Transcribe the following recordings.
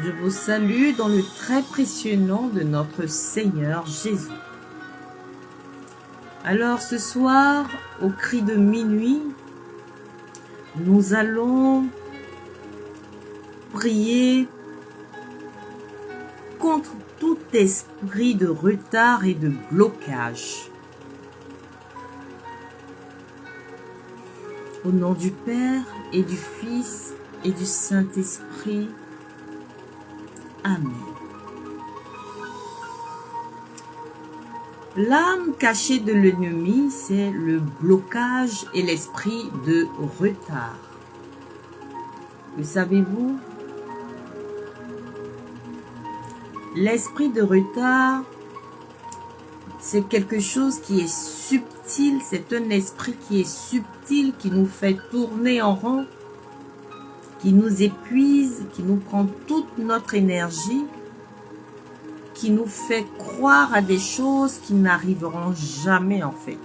Je vous salue dans le très précieux nom de notre Seigneur Jésus. Alors ce soir, au cri de minuit, nous allons prier contre tout esprit de retard et de blocage. Au nom du Père et du Fils et du Saint-Esprit. Amen. L'âme cachée de l'ennemi, c'est le blocage et l'esprit de retard. Le savez-vous? L'esprit de retard, c'est quelque chose qui est subtil, c'est un esprit qui est subtil, qui nous fait tourner en rond, qui nous épuise, qui nous prend toute notre énergie, qui nous fait croire à des choses qui n'arriveront jamais en fait.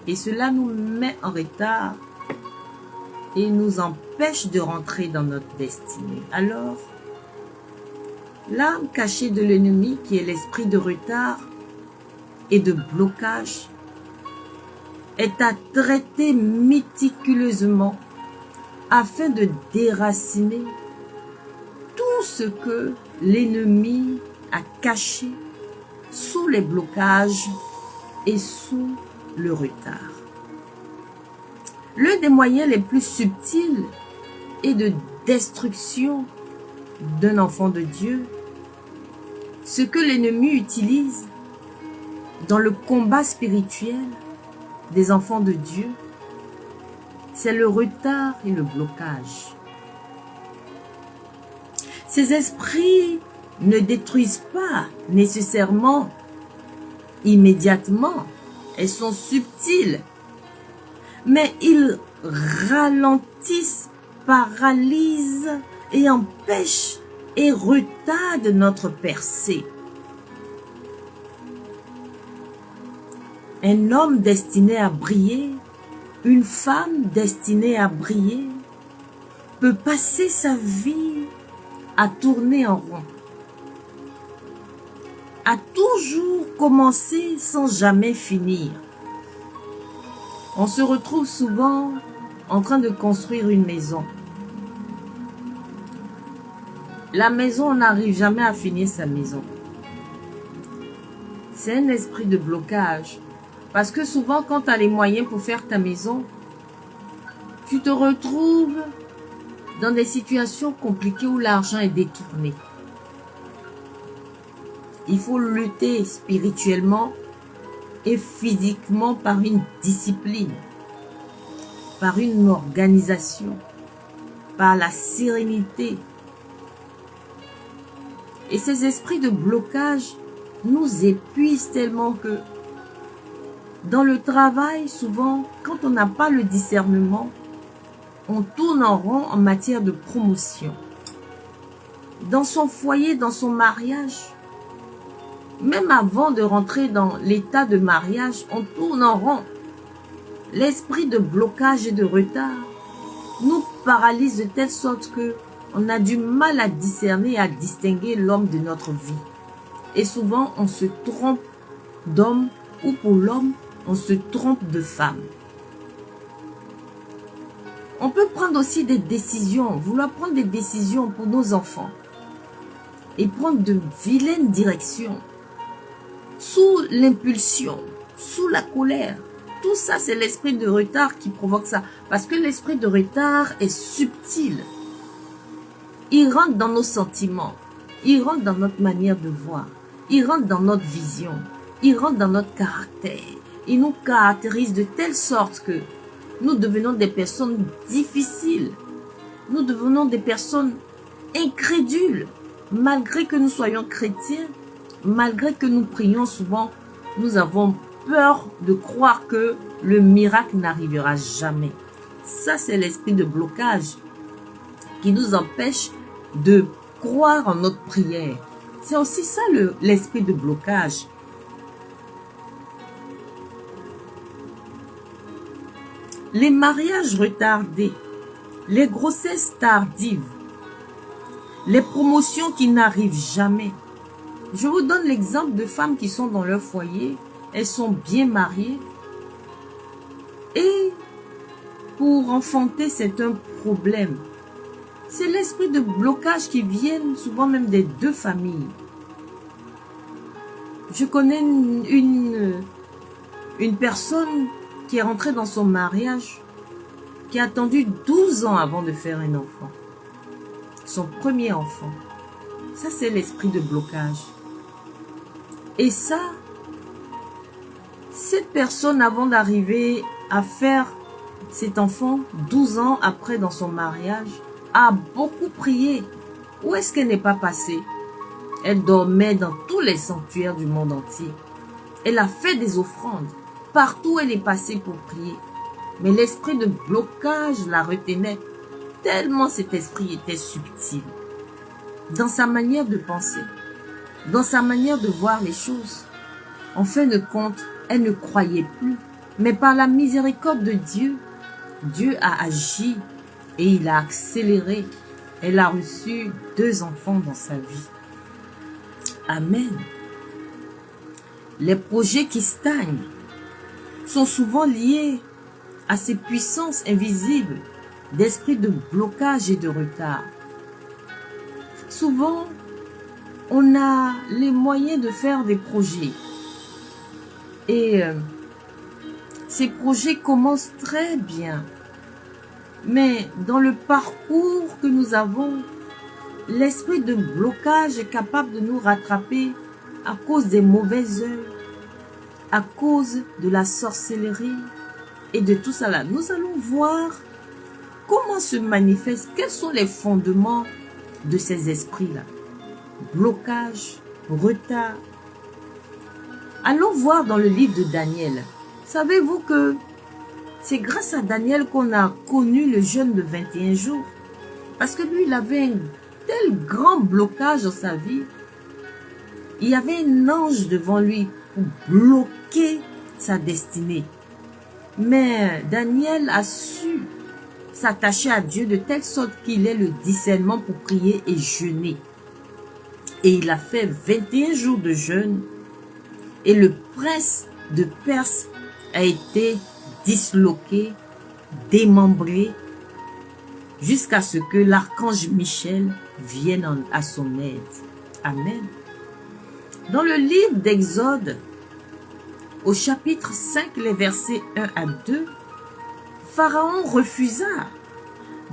Et cela nous met en retard et nous empêche de rentrer dans notre destinée. Alors, l'âme cachée de l'ennemi, qui est l'esprit de retard et de blocage, est à traiter méticuleusement afin de déraciner tout ce que l'ennemi a caché sous les blocages et sous le retard. L'un des moyens les plus subtils et de destruction d'un enfant de Dieu, ce que l'ennemi utilise dans le combat spirituel des enfants de Dieu, c'est le retard et le blocage. Ces esprits ne détruisent pas nécessairement immédiatement, elles sont subtiles, mais ils ralentissent, paralysent et empêchent et retardent notre percée. Un homme destiné à briller, une femme destinée à briller, peut passer sa vie à tourner en rond, à toujours commencer sans jamais finir. On se retrouve souvent en train de construire une maison. La maison, on n'arrive jamais à finir sa maison. C'est un esprit de blocage. Parce que souvent, quand tu as les moyens pour faire ta maison, tu te retrouves dans des situations compliquées où l'argent est détourné. Il faut lutter spirituellement et physiquement par une discipline, par une organisation, par la sérénité. Et ces esprits de blocage nous épuisent tellement que dans le travail, souvent, quand on n'a pas le discernement, on tourne en rond en matière de promotion. Dans son foyer, dans son mariage, même avant de rentrer dans l'état de mariage, on tourne en rond. L'esprit de blocage et de retard nous paralyse de telle sorte que on a du mal à discerner et à distinguer l'homme de notre vie. Et souvent, on se trompe d'homme ou pour l'homme, on se trompe de femme. On peut prendre aussi des décisions, vouloir prendre des décisions pour nos enfants et prendre de vilaines directions sous l'impulsion, sous la colère. Tout ça, c'est l'esprit de retard qui provoque ça. Parce que l'esprit de retard est subtil. Il rentre dans nos sentiments. Il rentre dans notre manière de voir. Il rentre dans notre vision. Il rentre dans notre caractère. il nous caractérise de telle sorte que nous devenons des personnes difficiles. Nous devenons des personnes incrédules. Malgré que nous soyons chrétiens, malgré que nous prions souvent, nous avons peur de croire que le miracle n'arrivera jamais. Ça, c'est l'esprit de blocage qui nous empêche de croire en notre prière. C'est aussi ça l'esprit de blocage. Les mariages retardés, les grossesses tardives, les promotions qui n'arrivent jamais. Je vous donne l'exemple de femmes qui sont dans leur foyer, elles sont bien mariées et pour enfanter, c'est un problème. C'est l'esprit de blocage qui vient souvent même des deux familles. Je connais une personne qui est rentrée dans son mariage, qui a attendu 12 ans avant de faire un enfant. Son premier enfant. Ça, c'est l'esprit de blocage. Et ça, cette personne, avant d'arriver à faire cet enfant, 12 ans après dans son mariage, a beaucoup prié. Où est-ce qu'elle n'est pas passée? Elle dormait dans tous les sanctuaires du monde entier. Elle a fait des offrandes. Partout elle est passée pour prier. Mais l'esprit de blocage la retenait. Tellement cet esprit était subtil. Dans sa manière de penser. Dans sa manière de voir les choses. En fin de compte, elle ne croyait plus. Mais par la miséricorde de Dieu, Dieu a agi et il a accéléré. Elle a reçu 2 enfants dans sa vie. Amen. Les projets qui stagnent sont souvent liés à ces puissances invisibles d'esprit de blocage et de retard. Souvent, on a les moyens de faire des projets. Et ces projets commencent très bien. Mais dans le parcours que nous avons, l'esprit de blocage est capable de nous rattraper à cause des mauvaises œuvres, à cause de la sorcellerie et de tout cela. Nous allons voir comment se manifestent, quels sont les fondements de ces esprits-là. Blocage, retard. Allons voir dans le livre de Daniel. Savez-vous que c'est grâce à Daniel qu'on a connu le jeûne de 21 jours? Parce que lui, il avait un tel grand blocage dans sa vie. Il y avait un ange devant lui pour bloquer sa destinée. Mais Daniel a su s'attacher à Dieu de telle sorte qu'il ait le discernement pour prier et jeûner. Et il a fait 21 jours de jeûne. Et le prince de Perse a été disloqué, démembré, jusqu'à ce que l'archange Michel vienne à son aide. Amen. Dans le livre d'Exode, au chapitre 5, les versets 1 à 2, Pharaon refusa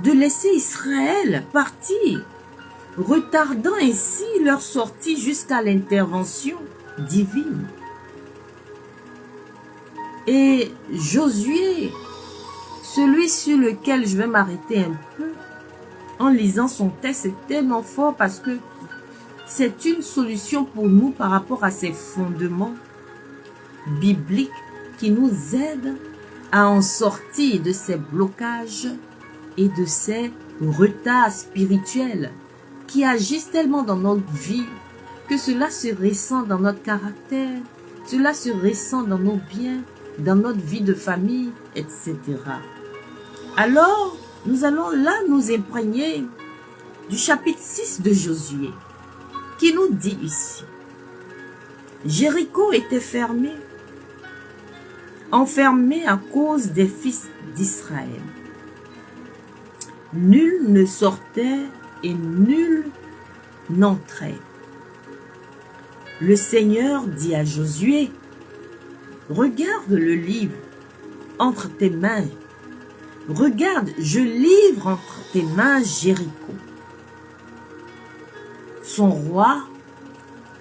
de laisser Israël partir, retardant ainsi leur sortie jusqu'à l'intervention divine. Et Josué, celui sur lequel je vais m'arrêter un peu, en lisant son texte, c'est tellement fort parce que c'est une solution pour nous par rapport à ces fondements bibliques qui nous aident à en sortir de ces blocages et de ces retards spirituels qui agissent tellement dans notre vie que cela se ressent dans notre caractère, cela se ressent dans nos biens, dans notre vie de famille, etc. Alors, nous allons là nous imprégner du chapitre 6 de Josué, qui nous dit ici, Jéricho était fermé, enfermé à cause des fils d'Israël. Nul ne sortait et nul n'entrait. Le Seigneur dit à Josué, regarde le livre entre tes mains. Regarde, je livre entre tes mains Jéricho, son roi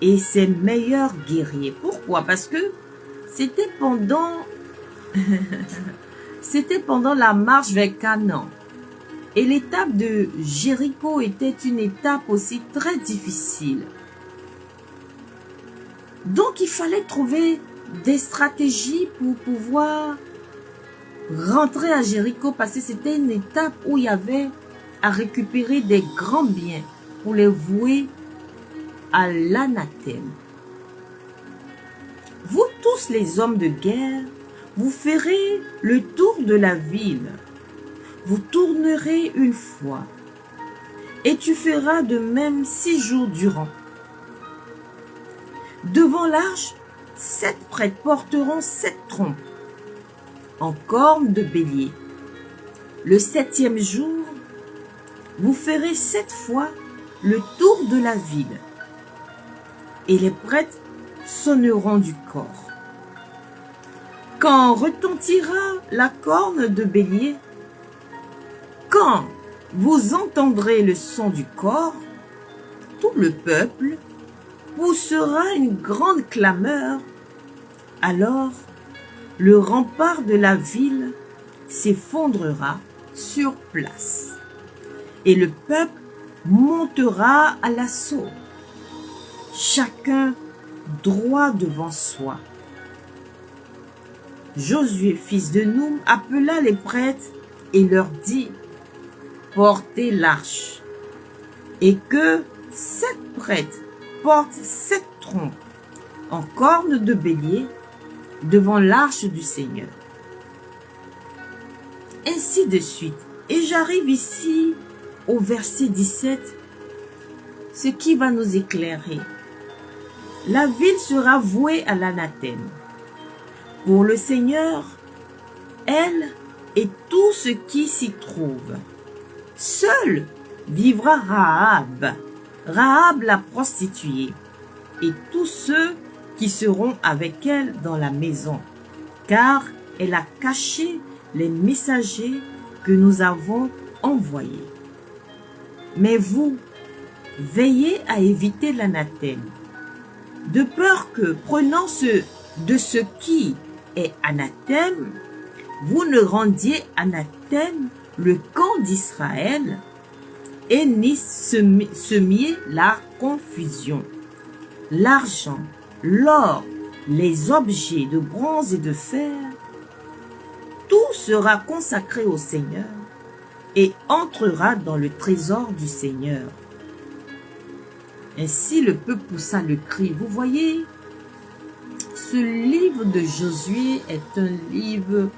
et ses meilleurs guerriers. Pourquoi? Parce que C'était pendant, c'était pendant la marche vers Canaan. Et l'étape de Jéricho était une étape aussi très difficile. Donc, il fallait trouver des stratégies pour pouvoir rentrer à Jéricho parce que c'était une étape où il y avait à récupérer des grands biens pour les vouer à l'anathème. Vous tous les hommes de guerre, vous ferez le tour de la ville. Vous tournerez une fois, et tu feras de même 6 jours durant. Devant l'arche, 7 prêtres porteront 7 trompes en cornes de bélier. Le 7e jour, vous ferez 7 fois le tour de la ville, et les prêtres sonneront du corps. Quand retentira la corne de bélier, quand vous entendrez le son du corps, tout le peuple poussera une grande clameur. Alors, le rempart de la ville s'effondrera sur place, et le peuple montera à l'assaut, chacun droit devant soi. Josué, fils de Noum, appela les prêtres et leur dit: portez l'arche, et que 7 prêtres portent 7 trompes en cornes de bélier devant l'arche du Seigneur. Ainsi de suite. Et j'arrive ici au verset 17, ce qui va nous éclairer. La ville sera vouée à l'anathème. Pour le Seigneur, elle et tout ce qui s'y trouve. Seul vivra Rahab, Rahab la prostituée, et tous ceux qui seront avec elle dans la maison, car elle a caché les messagers que nous avons envoyés. Mais vous, veillez à éviter l'anathème, de peur que, prenant de ce qui est anathème, vous ne rendiez anathème le camp d'Israël et n'y semiez la confusion. L'argent, l'or, les objets de bronze et de fer, tout sera consacré au Seigneur et entrera dans le trésor du Seigneur. Ainsi le peuple poussa le cri. Vous voyez, ce livre de Josué est un livre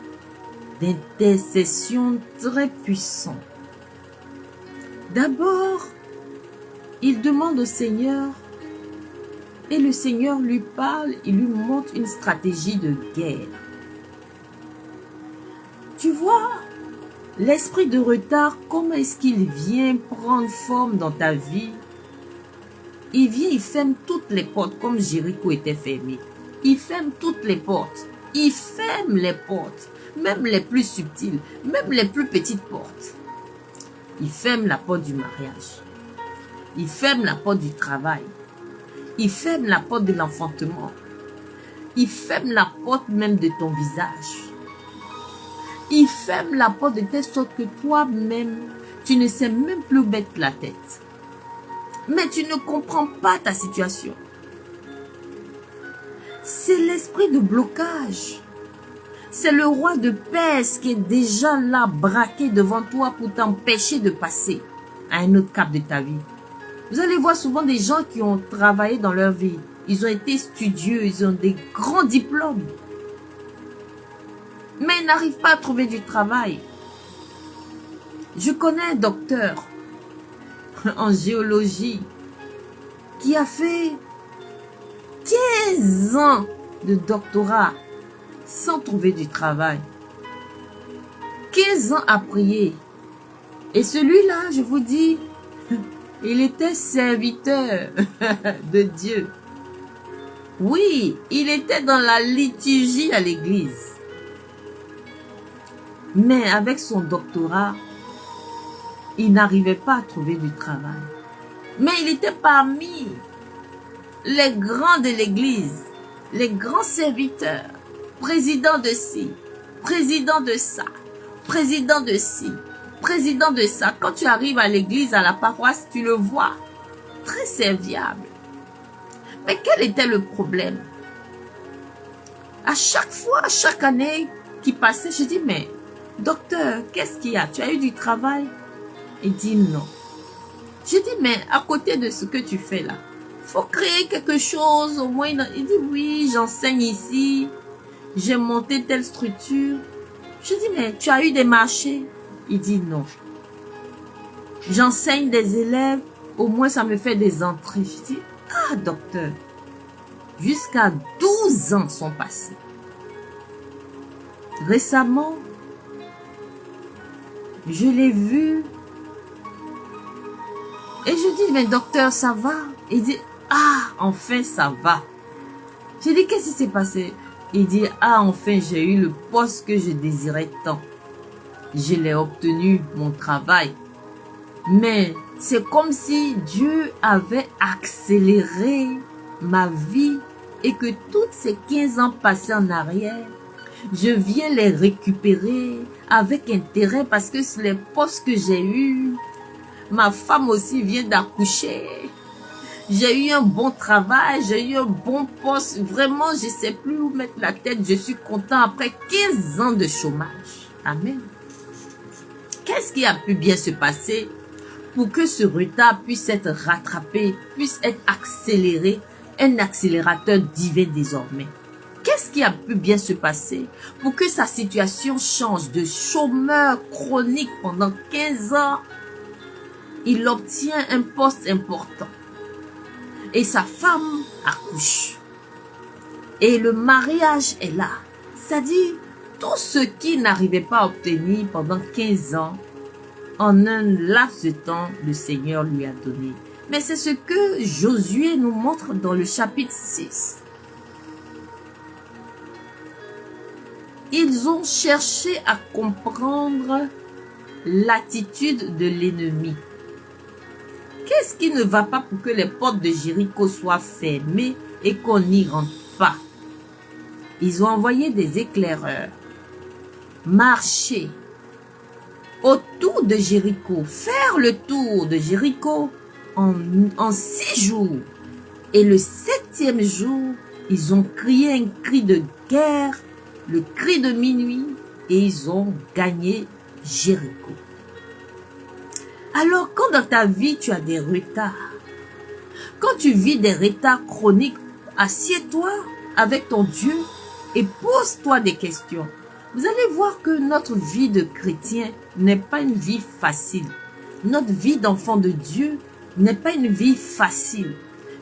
d'intercession très puissant. D'abord, il demande au Seigneur, et le Seigneur lui parle, il lui montre une stratégie de guerre. Tu vois, l'esprit de retard, comment est-ce qu'il vient prendre forme dans ta vie? Il vient, il ferme toutes les portes, comme Jéricho était fermé. Il ferme toutes les portes. Il ferme les portes, même les plus subtiles, même les plus petites portes. Il ferme la porte du mariage. Il ferme la porte du travail. Il ferme la porte de l'enfantement. Il ferme la porte même de ton visage. Il ferme la porte de telle sorte que toi-même, tu ne sais même plus où mettre la tête. Mais tu ne comprends pas ta situation. C'est l'esprit de blocage. C'est le roi de Perse qui est déjà là, braqué devant toi pour t'empêcher de passer à un autre cap de ta vie. Vous allez voir souvent des gens qui ont travaillé dans leur vie. Ils ont été studieux, ils ont des grands diplômes. Mais ils n'arrivent pas à trouver du travail. Je connais un docteur en géologie qui a fait 15 ans de doctorat sans trouver du travail. 15 ans à prier. Et celui-là, je vous dis, il était serviteur de Dieu. Oui, il était dans la liturgie à l'église. Mais avec son doctorat, il n'arrivait pas à trouver du travail. Mais il était parmi les grands de l'église, les grands serviteurs. président de ci, président de ça, président de ci, président de ça. Quand tu arrives à l'église, à la paroisse, tu le vois, très serviable. Mais quel était le problème? À chaque fois, chaque année qui passait, je dis, mais docteur, qu'est-ce qu'il y a? Tu as eu du travail? Il dit non. Je dis, mais à côté de ce que tu fais là, faut créer quelque chose au moins. Il dit, oui, j'enseigne ici, j'ai monté telle structure. Je dis, mais tu as eu des marchés? Il dit non. J'enseigne des élèves, au moins ça me fait des entrées. Je dis, ah docteur, jusqu'à 12 ans sont passés. Récemment, je l'ai vu et je dis, mais docteur, ça va? Il dit, ah, enfin ça va. J'ai dit, qu'est-ce qui s'est passé? Il dit, ah, enfin j'ai eu le poste que je désirais tant. Je l'ai obtenu, mon travail. Mais c'est comme si Dieu avait accéléré ma vie et que toutes ces 15 ans passés en arrière, je viens les récupérer avec intérêt parce que c'est les postes que j'ai eus. Ma femme aussi vient d'accoucher. J'ai eu un bon travail, j'ai eu un bon poste. Vraiment, je ne sais plus où mettre la tête. Je suis content après 15 ans de chômage. Amen. Qu'est-ce qui a pu bien se passer pour que ce retard puisse être rattrapé, puisse être accéléré, un accélérateur divin désormais? Qu'est-ce qui a pu bien se passer pour que sa situation change de chômeur chronique pendant 15 ans? Il obtient un poste important et sa femme accouche. Et le mariage est là. C'est-à-dire, tout ce qu'il n'arrivait pas à obtenir pendant 15 ans, en un laps de temps, le Seigneur lui a donné. Mais c'est ce que Josué nous montre dans le chapitre 6. Ils ont cherché à comprendre l'attitude de l'ennemi. Qu'est-ce qui ne va pas pour que les portes de Jéricho soient fermées et qu'on n'y rentre pas? Ils ont envoyé des éclaireurs marcher autour de Jéricho, faire le tour de Jéricho en 6 jours. Et le 7e jour, ils ont crié un cri de guerre, le cri de minuit, et ils ont gagné Jéricho. Alors, quand dans ta vie, tu as des retards, quand tu vis des retards chroniques, assieds-toi avec ton Dieu et pose-toi des questions. Vous allez voir que notre vie de chrétien n'est pas une vie facile. Notre vie d'enfant de Dieu n'est pas une vie facile.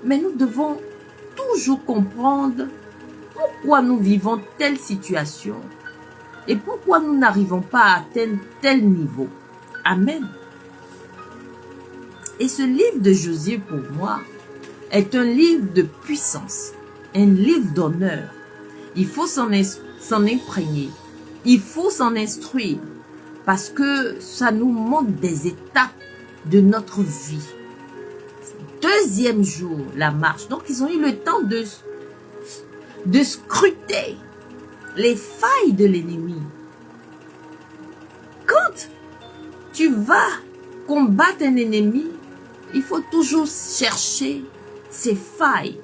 Mais nous devons toujours comprendre pourquoi nous vivons telle situation et pourquoi nous n'arrivons pas à atteindre tel niveau. Amen. Et ce livre de Josué, pour moi, est un livre de puissance, un livre d'honneur. Il faut s'en imprégner. Il faut s'en instruire parce que ça nous montre des étapes de notre vie. 2e jour, la marche. Donc, ils ont eu le temps de scruter les failles de l'ennemi. Quand tu vas combattre un ennemi, il faut toujours chercher ses failles.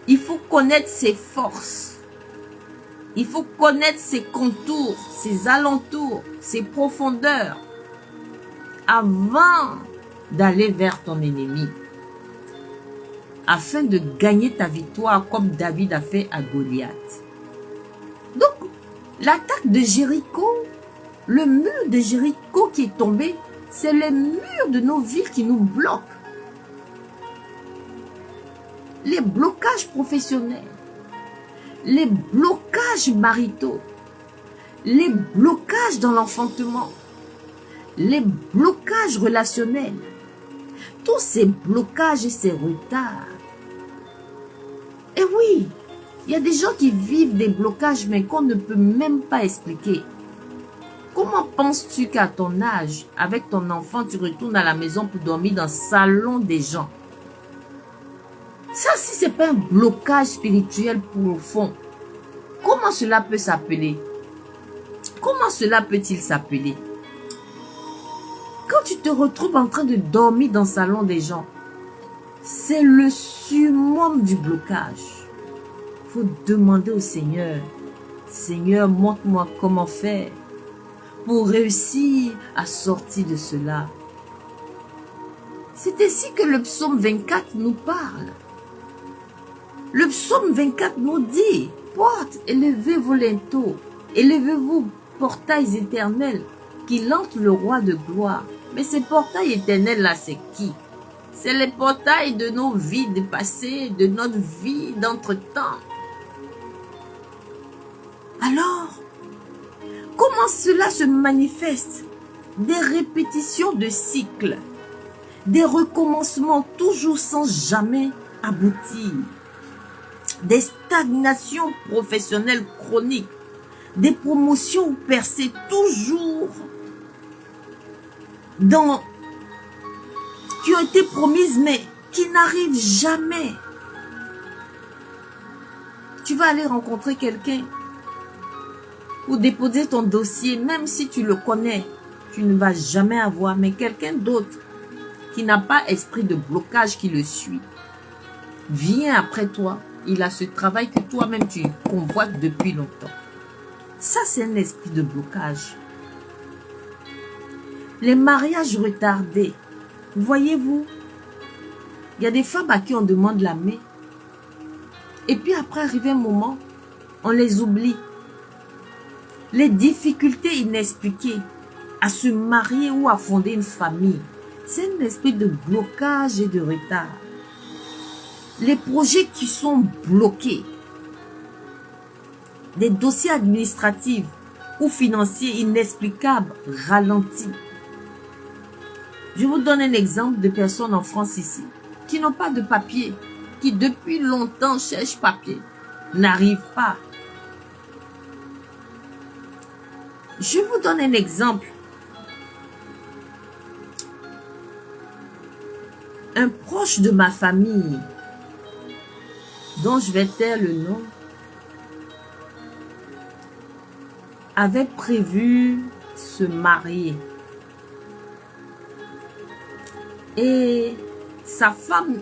Il faut connaître ses forces. Il faut connaître ses contours, ses alentours, ses profondeurs avant d'aller vers ton ennemi. Afin de gagner ta victoire comme David a fait à Goliath. Donc, l'attaque de Jéricho, le mur de Jéricho qui est tombé, c'est le mur de nos vies qui nous bloquent. Les blocages professionnels, les blocages maritaux, les blocages dans l'enfantement, les blocages relationnels, tous ces blocages et ces retards. Et oui, il y a des gens qui vivent des blocages mais qu'on ne peut même pas expliquer. Comment penses-tu qu'à ton âge, avec ton enfant, tu retournes à la maison pour dormir dans le salon des gens? Ça, si ce n'est pas un blocage spirituel profond, comment Comment cela peut s'appeler? Comment cela peut-il s'appeler? Quand tu te retrouves en train de dormir dans le salon des gens, c'est le summum du blocage. Il faut demander au Seigneur, Seigneur, montre-moi comment faire pour réussir à sortir de cela. C'est ainsi que le psaume 24 nous parle. Le psaume 24 nous dit, porte, élevez vos linteaux, élevez-vous, portails éternels, qui lentent le roi de gloire. Mais ces portails éternels là, c'est qui? C'est les portails de nos vies de passé, de notre vie d'entre-temps. Alors, comment cela se manifeste? Des répétitions de cycles, des recommencements toujours sans jamais aboutir, des stagnations professionnelles chroniques, des promotions ou percées toujours qui ont été promises mais qui n'arrivent jamais. Tu vas aller rencontrer quelqu'un ou déposer ton dossier, même si tu le connais, tu ne vas jamais avoir, mais quelqu'un d'autre qui n'a pas esprit de blocage qui le suit, vient après toi, il a ce travail que toi-même tu convoites depuis longtemps. Ça, c'est un esprit de blocage. Les mariages retardés, voyez-vous, il y a des femmes à qui on demande la main, et puis après arrivé un moment, on les oublie. Les difficultés inexpliquées à se marier ou à fonder une famille, c'est un esprit de blocage et de retard. Les projets qui sont bloqués, des dossiers administratifs ou financiers inexplicables ralentis. Je vous donne un exemple de personnes en France ici qui n'ont pas de papier, qui depuis longtemps cherchent papier, n'arrivent pas. Je vous donne un exemple. Un proche de ma famille, dont je vais taire le nom, avait prévu se marier. Et sa femme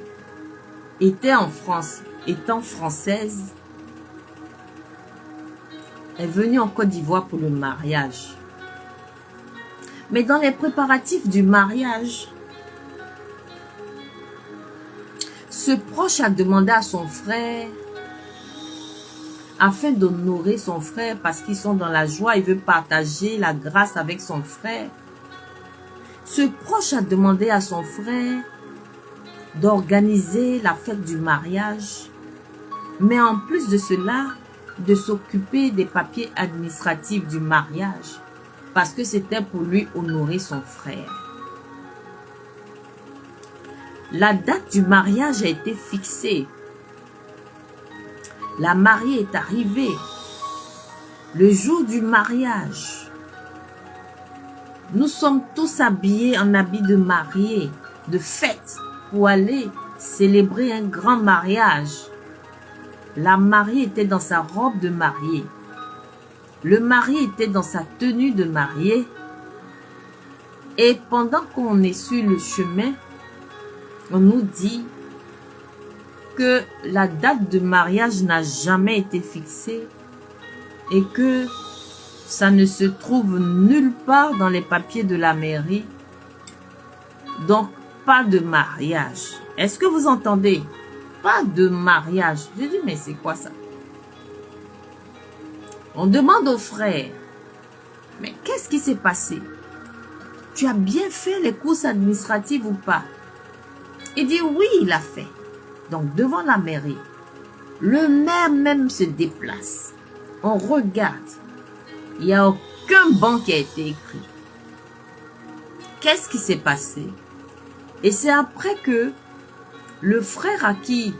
était en France, étant française, est venue en Côte d'Ivoire pour le mariage. Mais dans les préparatifs du mariage, ce proche a demandé à son frère, afin d'honorer son frère, parce qu'ils sont dans la joie, il veut partager la grâce avec son frère. Ce proche a demandé à son frère d'organiser la fête du mariage, mais en plus de cela, de s'occuper des papiers administratifs du mariage, parce que c'était pour lui honorer son frère. La date du mariage a été fixée. La mariée est arrivée. Le jour du mariage, nous sommes tous habillés en habits de mariée, de fête, pour aller célébrer un grand mariage. La mariée était dans sa robe de mariée. Le marié était dans sa tenue de mariée. Et pendant qu'on est sur le chemin, on nous dit que la date de mariage n'a jamais été fixée et que ça ne se trouve nulle part dans les papiers de la mairie. Donc, pas de mariage. Est-ce que vous entendez? Pas de mariage. Je dis, mais c'est quoi ça? On demande au frère, mais qu'est-ce qui s'est passé? Tu as bien fait les courses administratives ou pas? Il dit, oui, il a fait. Donc, devant la mairie, le maire même se déplace. On regarde. Il n'y a aucun banc qui a été écrit. Qu'est-ce qui s'est passé? Et c'est après que le frère à qui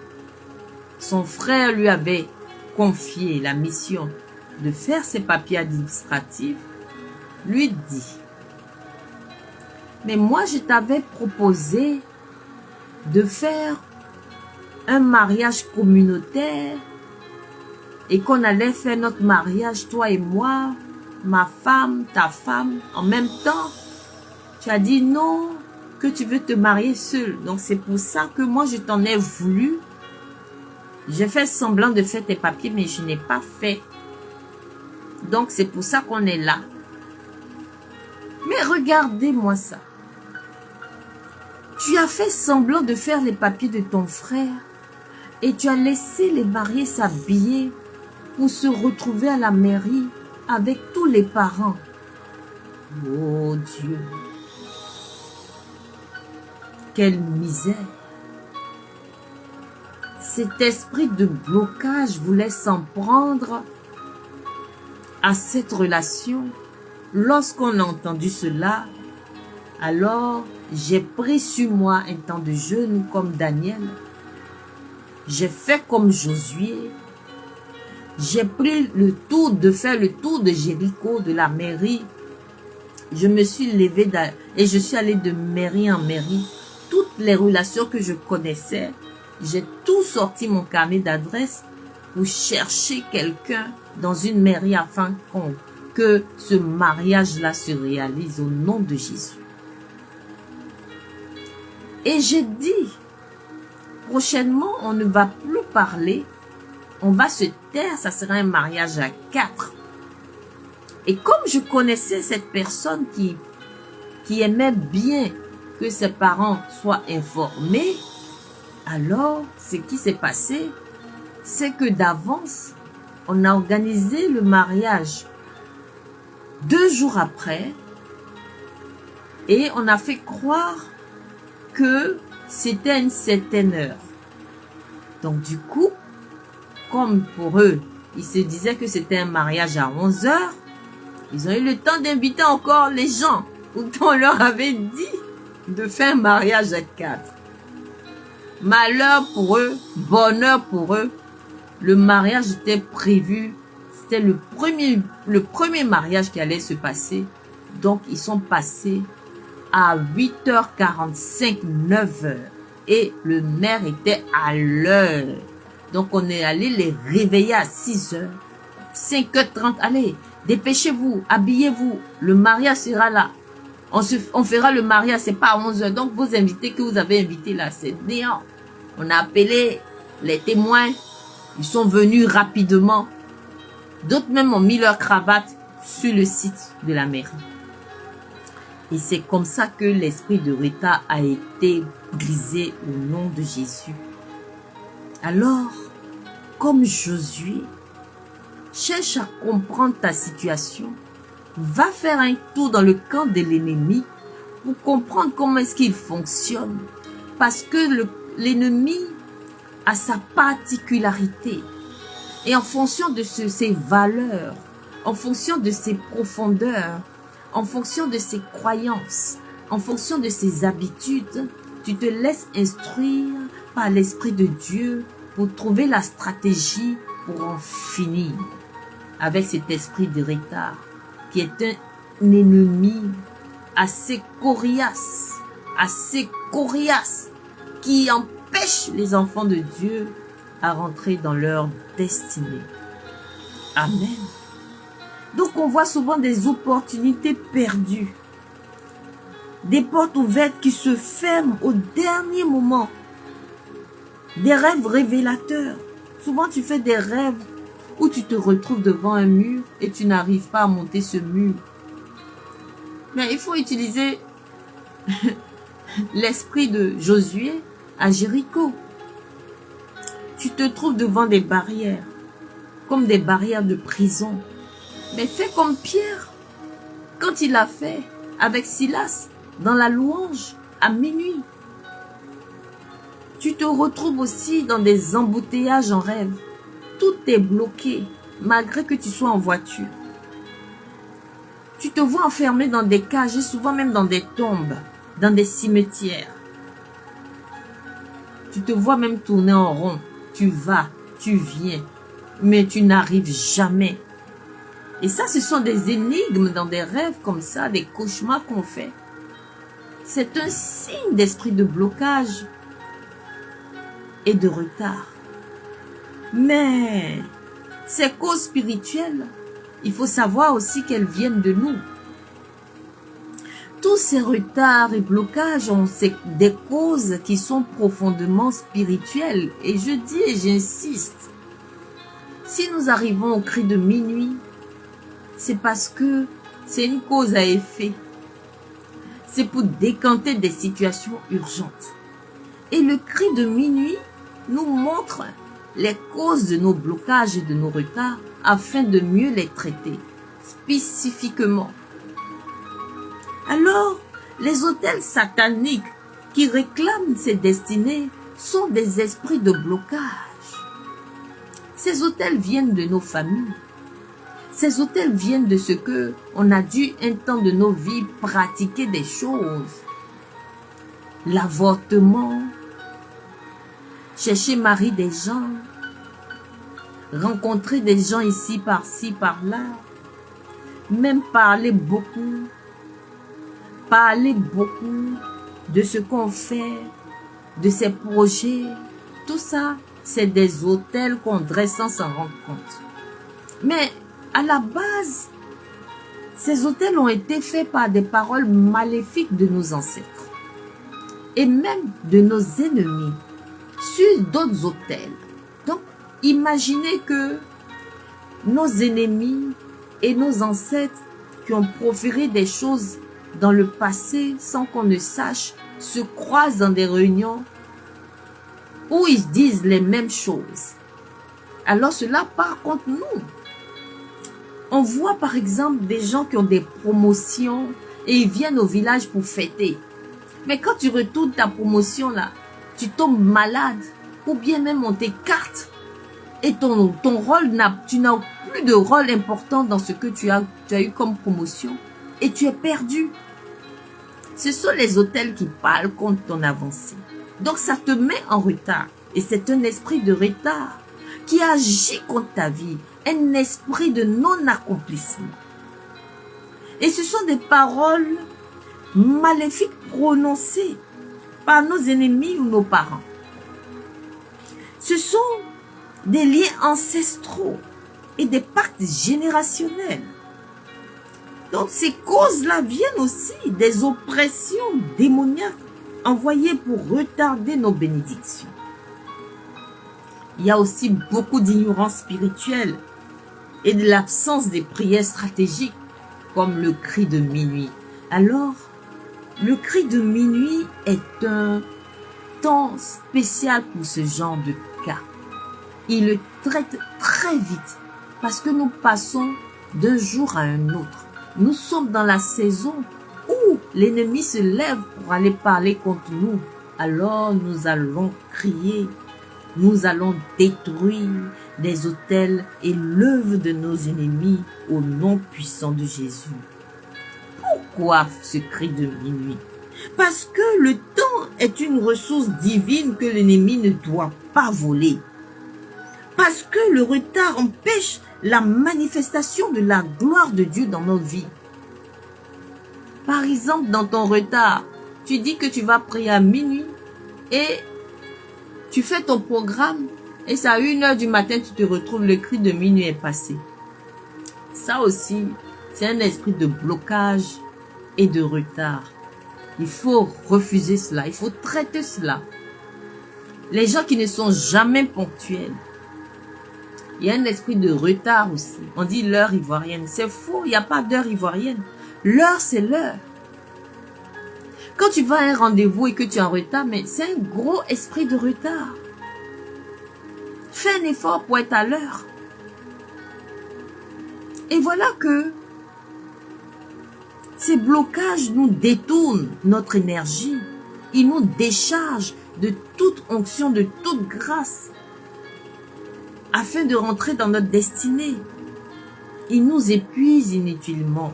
son frère lui avait confié la mission de faire ses papiers administratifs, lui dit, mais moi je t'avais proposé de faire un mariage communautaire et qu'on allait faire notre mariage, toi et moi, ma femme, ta femme, en même temps, tu as dit non, que tu veux te marier seul. Donc c'est pour ça que moi je t'en ai voulu. J'ai fait semblant de faire tes papiers, mais je n'ai pas fait. Donc c'est pour ça qu'on est là. Mais regardez-moi ça. Tu as fait semblant de faire les papiers de ton frère et tu as laissé les mariés s'habiller pour se retrouver à la mairie avec tous les parents. Oh Dieu! Quelle misère! Cet esprit de blocage voulait s'en prendre à cette relation. Lorsqu'on a entendu cela, alors j'ai pris sur moi un temps de jeûne comme Daniel. J'ai fait comme Josué. J'ai pris le tour de faire le tour de Jéricho, de la mairie. Je me suis levée et je suis allée de mairie en mairie. Toutes les relations que je connaissais, j'ai tout sorti mon carnet d'adresse pour chercher quelqu'un dans une mairie afin que ce mariage-là se réalise au nom de Jésus. Et j'ai dit, prochainement, on ne va plus parler, on va se taire, ça sera un mariage à 4. Et comme je connaissais cette personne qui aimait bien que ses parents soient informés, alors ce qui s'est passé, c'est que d'avance, on a organisé le mariage 2 jours après et on a fait croire que c'était à une certaine heure. Donc du coup, comme pour eux, ils se disaient que c'était un mariage à 11 heures, ils ont eu le temps d'inviter encore les gens. Pourtant, on leur avait dit de faire un mariage à 4. Malheur pour eux, bonheur pour eux. Le mariage était prévu. C'était le premier mariage qui allait se passer. Donc, ils sont passés à 8h45, 9h. Et le maire était à l'heure. Donc, on est allé les réveiller à 6h. 5h30, allez, dépêchez-vous, habillez-vous. Le mariage sera là. On fera le mariage, c'est pas à 11h. Donc, vos invités que vous avez invités là, c'est néant. On a appelé les témoins. Ils sont venus rapidement. D'autres même ont mis leur cravate sur le site de la mairie. Et c'est comme ça que l'esprit de retard a été brisé au nom de Jésus. Alors, comme Josué, cherche à comprendre ta situation. Va faire un tour dans le camp de l'ennemi pour comprendre comment est-ce qu'il fonctionne. Parce que l'ennemi a sa particularité. Et en fonction de ses valeurs, en fonction de ses profondeurs, en fonction de ses croyances, en fonction de ses habitudes, tu te laisses instruire par l'Esprit de Dieu pour trouver la stratégie pour en finir avec cet esprit de retard qui est un ennemi assez coriace, qui empêche les enfants de Dieu à rentrer dans leur destinée. Amen. Donc on voit souvent des opportunités perdues, des portes ouvertes qui se ferment au dernier moment, des rêves révélateurs. Souvent tu fais des rêves où tu te retrouves devant un mur et tu n'arrives pas à monter ce mur. Mais il faut utiliser l'esprit de Josué à Jéricho. Tu te trouves devant des barrières, comme des barrières de prison. Mais fais comme Pierre, quand il a fait avec Silas dans la louange à minuit. Tu te retrouves aussi dans des embouteillages en rêve. Tout est bloqué, malgré que tu sois en voiture. Tu te vois enfermé dans des cages et souvent même dans des tombes, dans des cimetières. Tu te vois même tourner en rond. Tu vas, tu viens, mais tu n'arrives jamais. Et ça, ce sont des énigmes dans des rêves comme ça, des cauchemars qu'on fait. C'est un signe d'esprit de blocage et de retard. Mais Ces causes spirituelles, il faut savoir aussi qu'elles viennent de nous. Tous ces retards et blocages ont des causes qui sont profondément spirituelles. Et je dis et j'insiste, si nous arrivons au cri de minuit, c'est parce que c'est une cause à effet. C'est pour décanter des situations urgentes. Et le cri de minuit nous montre les causes de nos blocages et de nos retards afin de mieux les traiter spécifiquement. Alors, les autels sataniques qui réclament ces destinées sont des esprits de blocage. Ces autels viennent de nos familles. Ces autels viennent de ce que on a dû un temps de nos vies pratiquer des choses. L'avortement, chercher mari des gens, rencontrer des gens ici, par-ci, par-là, même parler beaucoup de ce qu'on fait, de ses projets. Tout ça, c'est des autels qu'on dresse sans s'en rendre compte. Mais à la base, ces autels ont été faits par des paroles maléfiques de nos ancêtres et même de nos ennemis sur d'autres autels. Donc, imaginez que nos ennemis et nos ancêtres qui ont proféré des choses dans le passé sans qu'on ne sache se croisent dans des réunions où ils disent les mêmes choses. Alors cela part contre nous. On voit par exemple des gens qui ont des promotions et ils viennent au village pour fêter. Mais quand tu retournes ta promotion là, tu tombes malade ou bien même on t'écarte et ton rôle, tu n'as plus de rôle important dans ce que tu as eu comme promotion et tu es perdu. Ce sont les autels qui parlent contre ton avancée. Donc ça te met en retard et c'est un esprit de retard qui agit contre ta vie, un esprit de non-accomplissement. Et ce sont des paroles maléfiques prononcées par nos ennemis ou nos parents. Ce sont des liens ancestraux et des pactes générationnels. Donc ces causes-là viennent aussi des oppressions démoniaques envoyées pour retarder nos bénédictions. Il y a aussi beaucoup d'ignorance spirituelle et de l'absence des prières stratégiques comme le cri de minuit. Alors, le cri de minuit est un temps spécial pour ce genre de cas. Il le traite très vite parce que nous passons d'un jour à un autre. Nous sommes dans la saison où l'ennemi se lève pour aller parler contre nous. Alors nous allons crier, nous allons détruire les autels et l'œuvre de nos ennemis au nom puissant de Jésus. Pourquoi ce cri de minuit? Parce que le temps est une ressource divine que l'ennemi ne doit pas voler. Parce que le retard empêche la manifestation de la gloire de Dieu dans nos vies. Par exemple, dans ton retard, tu dis que tu vas prier à minuit et tu fais ton programme et c'est à 1h du matin, tu te retrouves, le cri de minuit est passé. Ça aussi, c'est un esprit de blocage et de retard. Il faut refuser cela, il faut traiter cela. Les gens qui ne sont jamais ponctuels, il y a un esprit de retard aussi. On dit l'heure ivoirienne. C'est faux, il n'y a pas d'heure ivoirienne. L'heure, c'est l'heure. Quand tu vas à un rendez-vous et que tu es en retard, mais c'est un gros esprit de retard. Fais un effort pour être à l'heure. Et voilà que ces blocages nous détournent notre énergie. Ils nous déchargent de toute onction, de toute grâce, afin de rentrer dans notre destinée. Ils nous épuisent inutilement.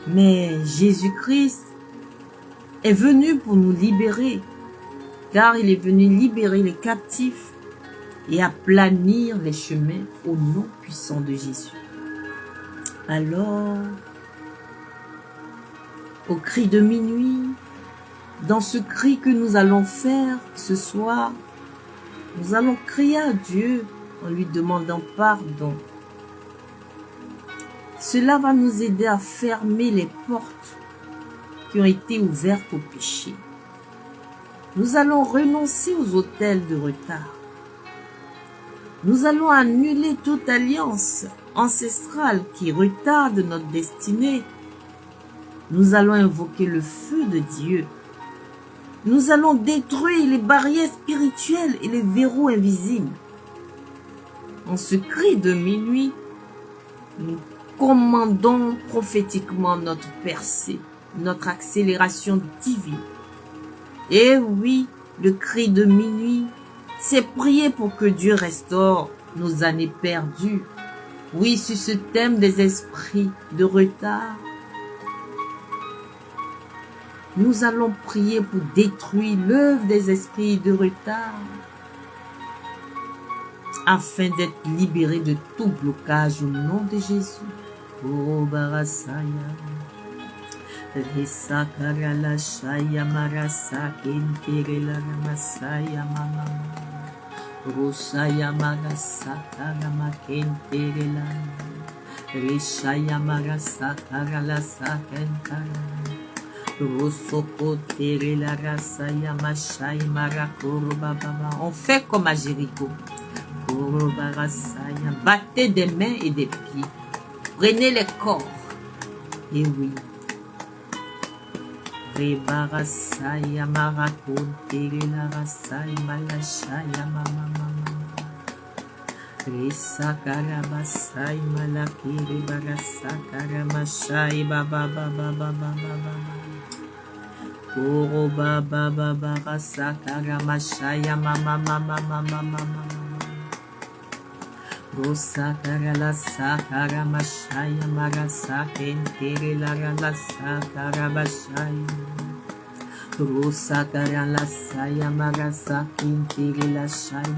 Mais Jésus-Christ est venu pour nous libérer, car il est venu libérer les captifs et aplanir les chemins au nom puissant de Jésus. Alors, au cri de minuit, dans ce cri que nous allons faire ce soir, nous allons crier à Dieu en lui demandant pardon. Cela va nous aider à fermer les portes qui ont été ouvertes au péché. Nous allons renoncer aux autels de retard. Nous allons annuler toute alliance ancestrale qui retarde notre destinée. Nous allons invoquer le feu de Dieu. Nous allons détruire les barrières spirituelles et les verrous invisibles. En ce cri de minuit, nous commandons prophétiquement notre percée, notre accélération divine. Et oui, le cri de minuit, c'est prier pour que Dieu restaure nos années perdues. Oui, sur ce thème des esprits de retard, nous allons prier pour détruire l'œuvre des esprits de retard afin d'être libérés de tout blocage au nom de Jésus. Oh, Barasaya. Resakarala Shaya Marasa Kenterela Ramasaya Mama. Roshaya Marasa Karama Kenterela. Reshaya Marasa Karala Sakentara. Rosoko Terela Rasaya Mashai Marakoro Baba. On fait comme à Jéricho. Koro Barasaya. Battez des mains et des pieds. Prenez les corps. Et oui. Rebarasaya Marakonte la Rasaya Malashaya Mama Mama. Resakarabasaya Malakiri Barasakara Mashai Baba Baba Baba Baba. Koro Baba Baba Rasakara Mashaya Mama Mama Mama Mama. Rosakara la sakara mashaya marasa kentere la sakara mashaya. Rosakara la saya marasa kentere la shaya.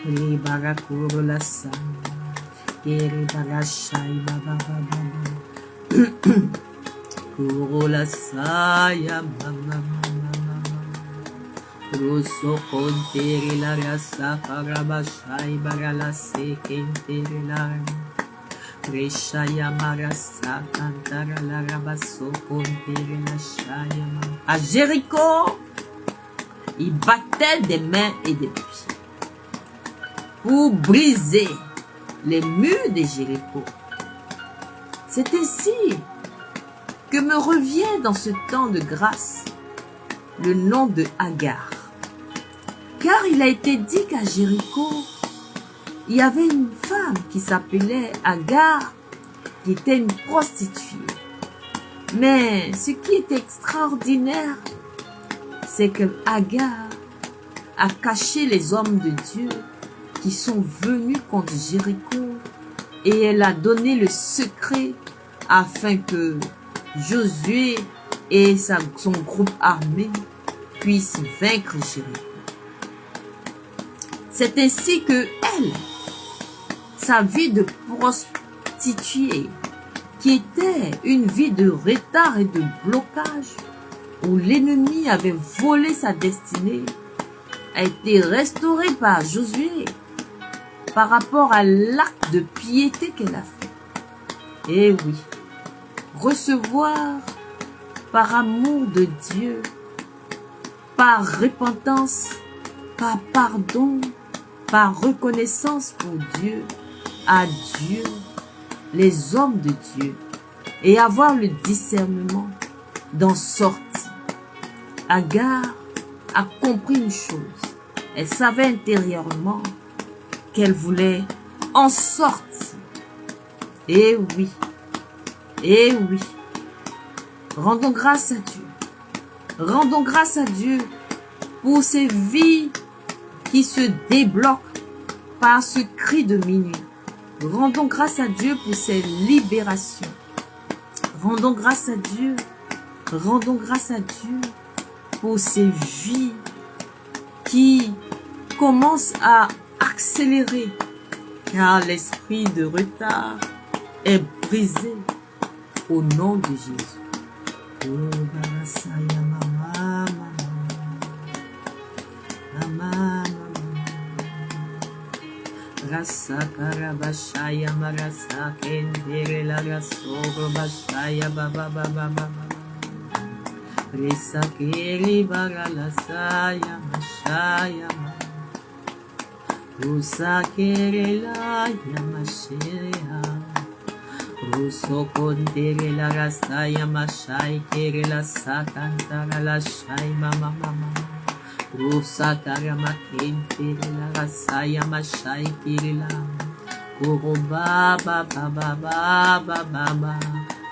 Ribarakuru la saya. Kere barashaya baba baba. Kuru la saya mama mama. Rosso contere la rasa karabashai barala se kentere la Reshaya marasa cantara la rabasso contere la shaya. À Jéricho, il battait des mains et des pieds pour briser les murs de Jéricho. C'est ainsi que me revient dans ce temps de grâce le nom de Agar. Car il a été dit qu'à Jéricho, il y avait une femme qui s'appelait Agar, qui était une prostituée. Mais ce qui est extraordinaire, c'est que Agar a caché les hommes de Dieu qui sont venus contre Jéricho et elle a donné le secret afin que Josué et son groupe armé puissent vaincre Jéricho. C'est ainsi que elle, sa vie de prostituée, qui était une vie de retard et de blocage, où l'ennemi avait volé sa destinée, a été restaurée par Josué par rapport à l'acte de piété qu'elle a fait. Et oui, recevoir par amour de Dieu, par repentance, par pardon, par reconnaissance pour Dieu, à Dieu, les hommes de Dieu, et avoir le discernement d'en sortir. Agar a compris une chose. Elle savait intérieurement qu'elle voulait en sortir. Et oui, et oui. Rendons grâce à Dieu. Rendons grâce à Dieu pour ces vies qui se débloquent par ce cri de minuit. Rendons grâce à Dieu pour ces libérations. Rendons grâce à Dieu. Rendons grâce à Dieu pour ces vies qui commencent à accélérer, car l'esprit de retard est brisé au nom de Jésus. Oh, Barasaya mama, mama, mama, Rasa karabashaya marasa kendere la rasoro bashaya baba baba baba. Risa kiri barala saya mashaya ma. Rusa kiri la yamashaya. Ruso kondere la rasaya mashai kiri la sakantara la shai mama mama. Rusa karama kentiri la rasaya mashai kirila. Kuruba baba baba baba baba.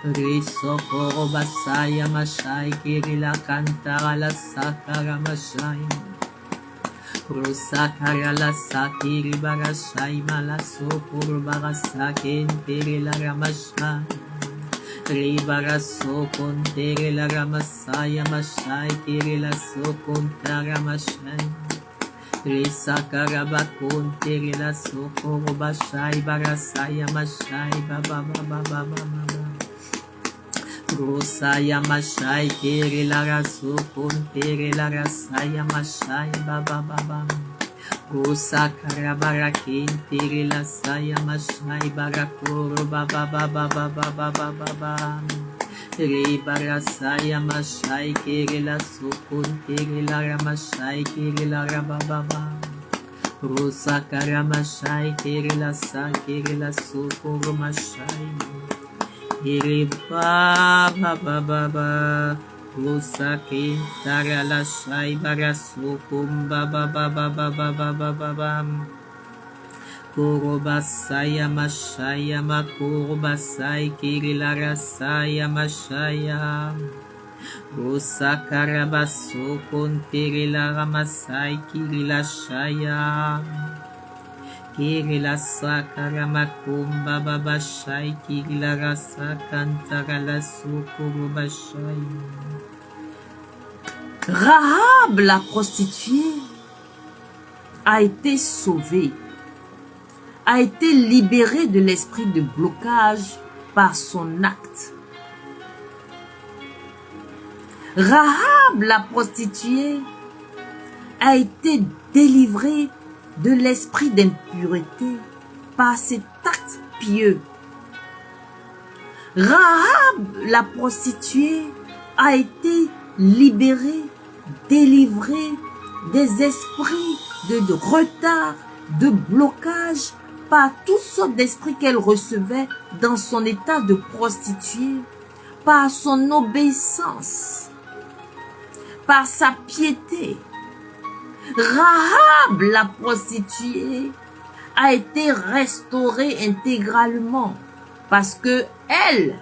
Riso kuruba saya mashai kirila kantara la sakara mashai. Rusa karala sakiri barashai malaso kuruba rasa kentiri la ramashai. Ribara sokon tere la ramasaya mashai tere la sokon taramashai. Risa karabakon tere la sokon bashai barasaya mashai baba baba baba baba. Rosaya mashai tere la rasokon tere la rasaya mashai baba baba. Rosa karabarakin tere la saya mashai barakoro baba baba baba baba baba. Ribara saya mashai kere la sokon tere la ramashai kere la rababa. Rosa karamashai tere la sa kere la sokoro mashai. Riba baba baba. Rusa kintara la shai barasukum baba baba baba baba baba. Kurubasaya mashaya makurubasai kirilara saya mashaya. Rusa karabasukun tirilara masai kirila shaya. Kirila sakaramakum baba bashai kirilara sakantara la sukurubashai. Rahab, la prostituée, a été sauvée, a été libérée de l'esprit de blocage par son acte. Rahab, la prostituée, a été délivrée de l'esprit d'impureté par cet acte pieux. Rahab, la prostituée, a été libérée, délivrée des esprits de retard, de blocage, par toutes sortes d'esprits qu'elle recevait dans son état de prostituée, par son obéissance, par sa piété. Rahab, la prostituée, a été restaurée intégralement parce que elle,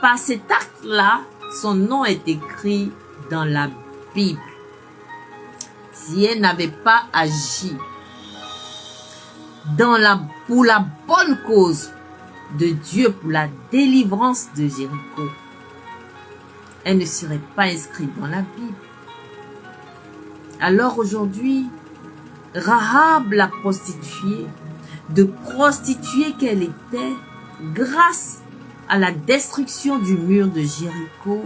par cet acte-là, son nom est écrit dans la Bible. Si elle n'avait pas agi pour la bonne cause de Dieu, pour la délivrance de Jéricho, elle ne serait pas inscrite dans la Bible. Alors aujourd'hui, Rahab, la prostituée, de prostituée qu'elle était, grâce à la destruction du mur de Jéricho,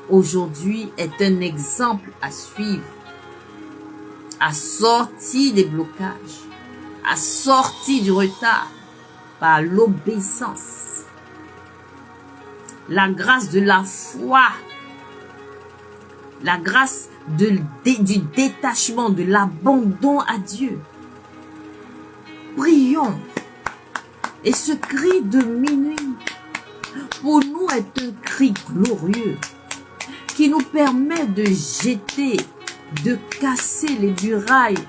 aujourd'hui est un exemple à suivre, à sortir des blocages, à sortir du retard par l'obéissance. La grâce de la foi, la grâce du détachement, de l'abandon à Dieu. Prions. Et ce cri de minuit, pour nous, est un cri glorieux qui nous permet de jeter, de casser les murailles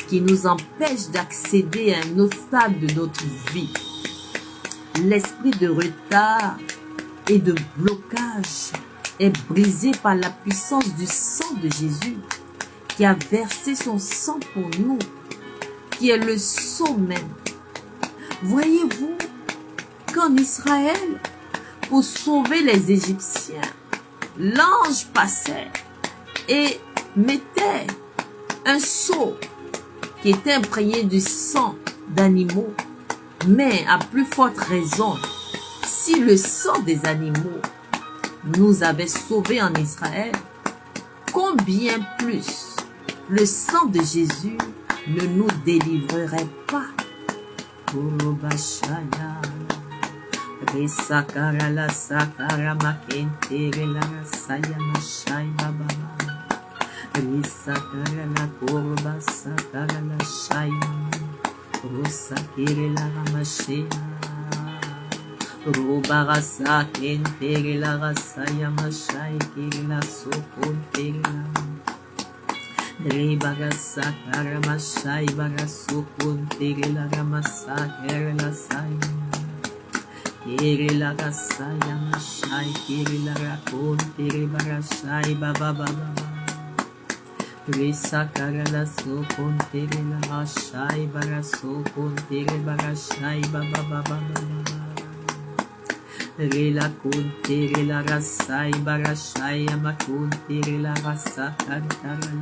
qui nous empêchent d'accéder à un autre stade de notre vie. L'esprit de retard et de blocage est brisé par la puissance du sang de Jésus qui a versé son sang pour nous, qui est le sceau même. Voyez-vous qu'en Israël, pour sauver les Égyptiens, l'ange passait et mettait un sceau qui était imprégné du sang d'animaux. Mais à plus forte raison, si le sang des animaux nous avait sauvés en Israël, combien plus le sang de Jésus ne nous délivrerait pas Urubashaya. Risakara la sakara makentere la rasaya mashai baba. Risakara la kurba sakara la shaya. Rusakere la ramashaya. Rubarasa kentere la rasaya mashai kere la sokontere la. Ribarasa karamashai barasokontere la ramasa kere la saya. Kere la rasaya mashai kere la rakontere barashai baba baba. Risakara la sokontere la rashai barasokontere barashai baba baba baba. Rela kontere la rasai barashai amakontere la rasa kantara.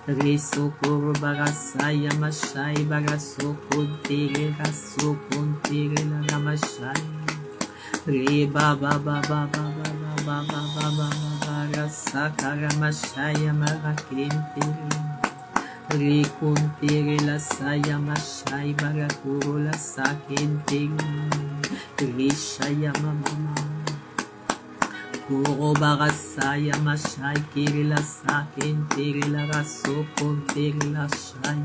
Resokoro barasai amashai barasokontere rasokontere la ramashai. Re baba baba baba baba baba rasa karamashai amakentere. Re kontere la saya mashai barakuro la sakentere. Rishaya mama Kuro barasaya mashai kiri la saken tiri la raso kon tiri la shai.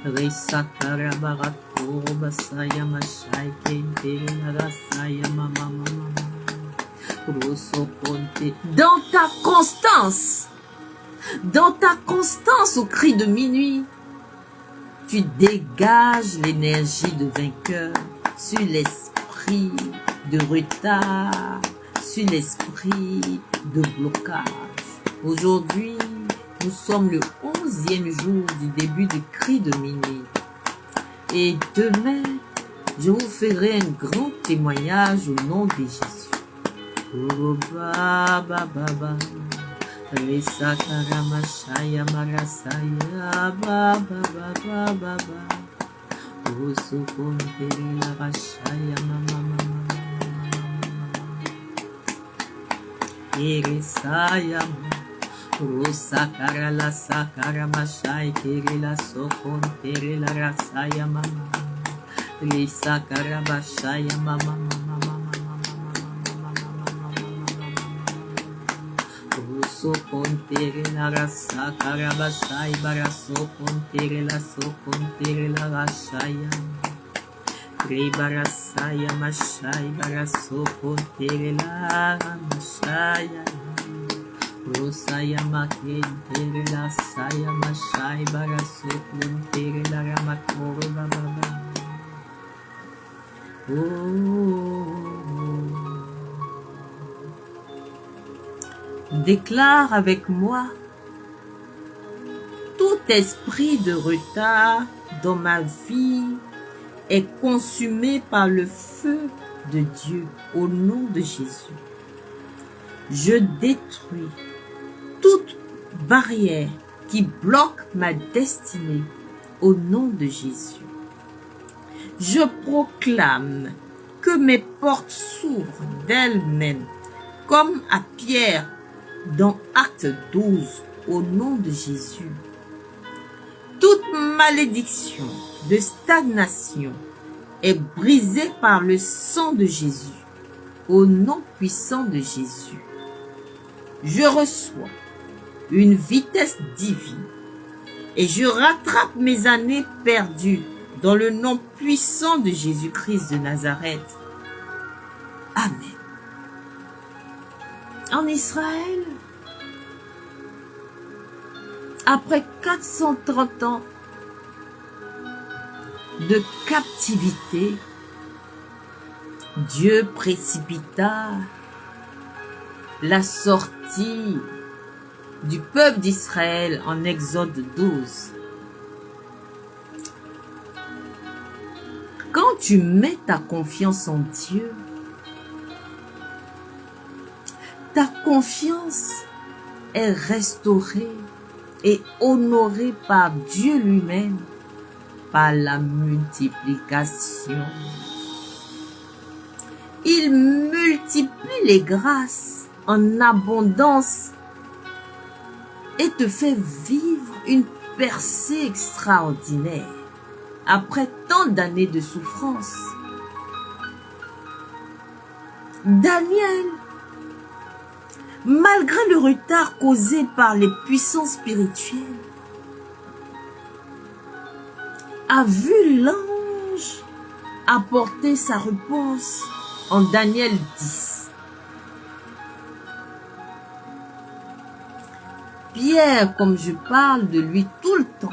Risakara barat kuro basaya mashai ken tiri la rasaya mama mama. Rosso konte. Dans ta constance au cri de minuit, tu dégages l'énergie de vainqueur sur l'esprit de retard, sur l'esprit de blocage. Aujourd'hui, nous sommes le 11e jour du début du cri de minuit. Et demain, je vous ferai un grand témoignage au nom de Jésus. Oh, baba, baba. Resakara mashaya marasaya baba, baba, baba. Usukuntere la rashaya mama mama. Irisaya Rusakara la sakara mashai kiri la sokuntere la rasaya mama. Risakara bashaya mama mama mama. Usukuntere la rasakara bashai barasokuntere la sokuntere la rashaya. Ribarasaya mashai barasokuntere la mashaya. Rusaya makentere la saya mashai barasokuntere la ramakoro baba. Déclare avec moi: tout esprit de retard dans ma vie est consumé par le feu de Dieu au nom de Jésus. Je détruis toute barrière qui bloque ma destinée au nom de Jésus. Je proclame que mes portes s'ouvrent d'elles-mêmes comme à Pierre dans Acte 12 au nom de Jésus. Toute malédiction de stagnation est brisée par le sang de Jésus au nom puissant de Jésus. Je reçois une vitesse divine et je rattrape mes années perdues dans le nom puissant de Jésus-Christ de Nazareth. Amen. En Israël, après 430 ans de captivité, Dieu précipita la sortie du peuple d'Israël en Exode 12. Quand tu mets ta confiance en Dieu, ta confiance est restaurée et honorée par Dieu lui-même, par la multiplication. Il multiplie les grâces en abondance et te fait vivre une percée extraordinaire. après tant d'années de souffrance. Daniel, malgré le retard causé par les puissances spirituelles, a vu l'ange apporter sa réponse en Daniel 10. Pierre, comme je parle de lui tout le temps,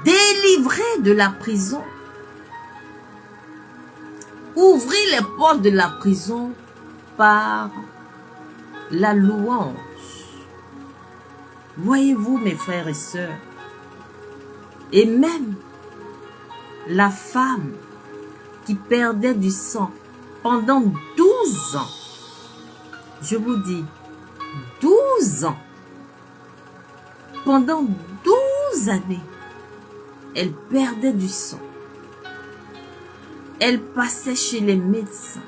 délivré de la prison, ouvrit les portes de la prison par la louange. Voyez-vous, mes frères et sœurs, et même la femme qui perdait du sang pendant 12 ans, je vous dis, 12 ans, pendant 12 années, elle perdait du sang. Elle passait chez les médecins.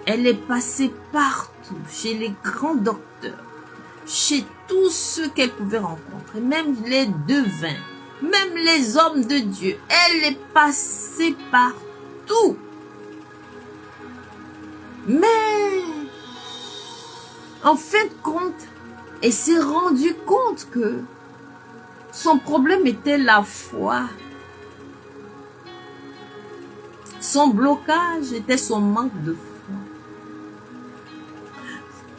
Elle est passée partout, chez les grands docteurs, chez tous ceux qu'elle pouvait rencontrer, même les devins, même les hommes de Dieu. Elle est passée partout. Mais, en fin de compte, elle s'est rendue compte que son problème était la foi. Son blocage était son manque de foi.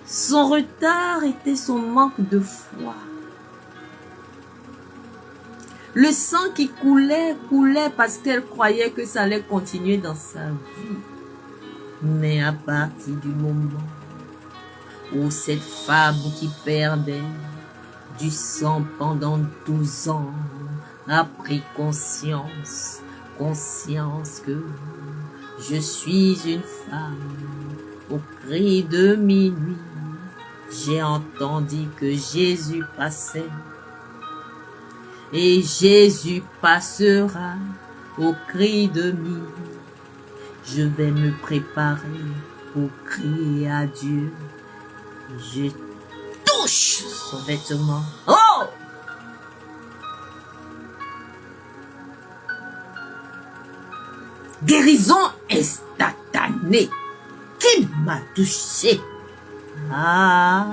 Son retard était son manque de foi. Le sang qui coulait parce qu'elle croyait que ça allait continuer dans sa vie. Mais à partir du moment où cette femme qui perdait du sang pendant 12 ans a pris conscience que je suis une femme, au cri de minuit, j'ai entendu que Jésus passait, et Jésus passera au cri de minuit. Je vais me préparer pour crier à Dieu. Je touche son vêtement. Oh! Guérison instantanée qui m'a touché. Ah,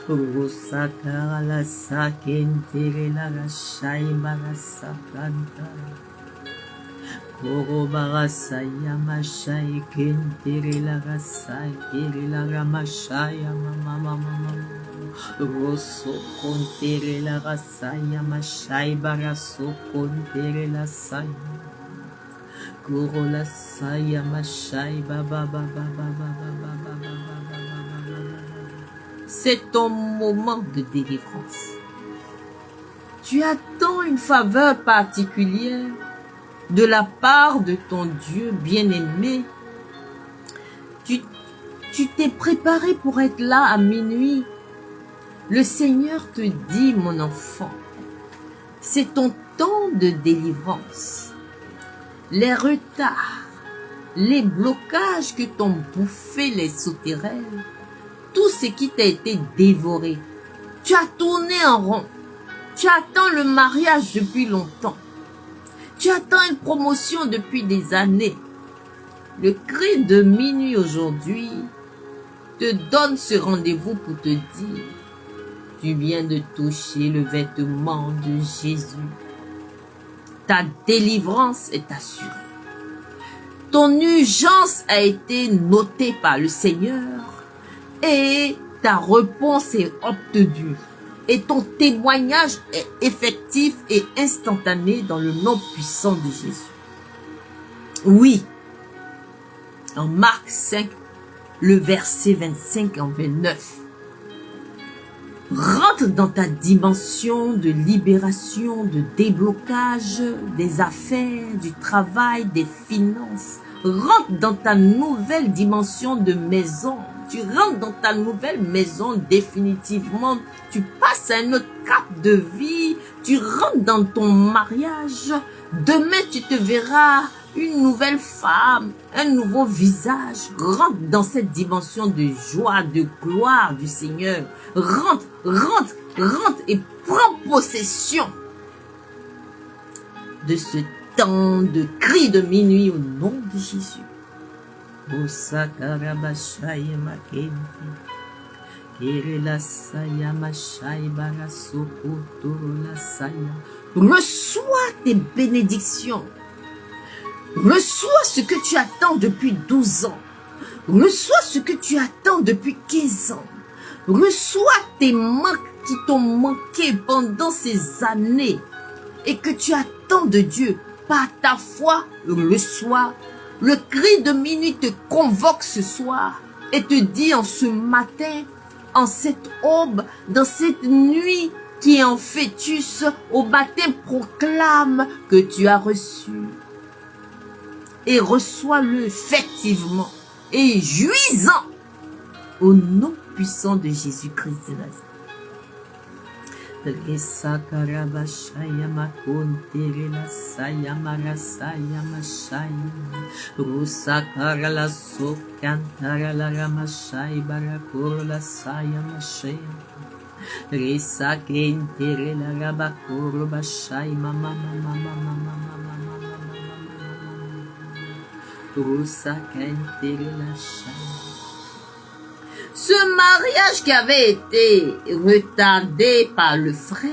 Rosakara la sakentere la shaima la sakanta. Korobara sayama shai kentere la rasai kere la ramashaya mama mama. Rosso kontere la rasaya mashai baraso kontere la saya. C'est ton moment de délivrance. Tu attends une faveur particulière de la part de ton Dieu bien-aimé. Tu t'es préparé pour être là à minuit. Le Seigneur te dit, mon enfant, c'est ton temps de délivrance. Les retards, les blocages que t'ont bouffé les sauterelles, tout ce qui t'a été dévoré. Tu as tourné en rond. Tu attends le mariage depuis longtemps. Tu attends une promotion depuis des années. Le cri de minuit aujourd'hui te donne ce rendez-vous pour te dire, tu viens de toucher le vêtement de Jésus. Ta délivrance est assurée. Ton urgence a été notée par le Seigneur et ta réponse est obtenue. Et ton témoignage est effectif et instantané dans le nom puissant de Jésus. Oui, en Marc 5, le verset 25 en 29. Rentre dans ta dimension de libération, de déblocage des affaires, du travail, des finances. Rentre dans ta nouvelle dimension de maison. Tu rentres dans ta nouvelle maison définitivement. Tu passes à un autre cap de vie. Tu rentres dans ton mariage. Demain, tu te verras une nouvelle femme, un nouveau visage. Rentre dans cette dimension de joie, de gloire du Seigneur. Rentre et prends possession de ce temps de cri de minuit au nom de Jésus. Reçois tes bénédictions. Reçois ce que tu attends depuis 12 ans. Reçois ce que tu attends depuis 15 ans. Reçois tes manques qui t'ont manqué pendant ces années et que tu attends de Dieu. Par ta foi, reçois. Le cri de minuit te convoque ce soir et te dit en ce matin, en cette aube, dans cette nuit qui est en fœtus, au matin proclame que tu as reçu. Et reçois-le effectivement et jouis-en au nom puissant de Jésus-Christ de Nazareth. Ce mariage qui avait été retardé par le frère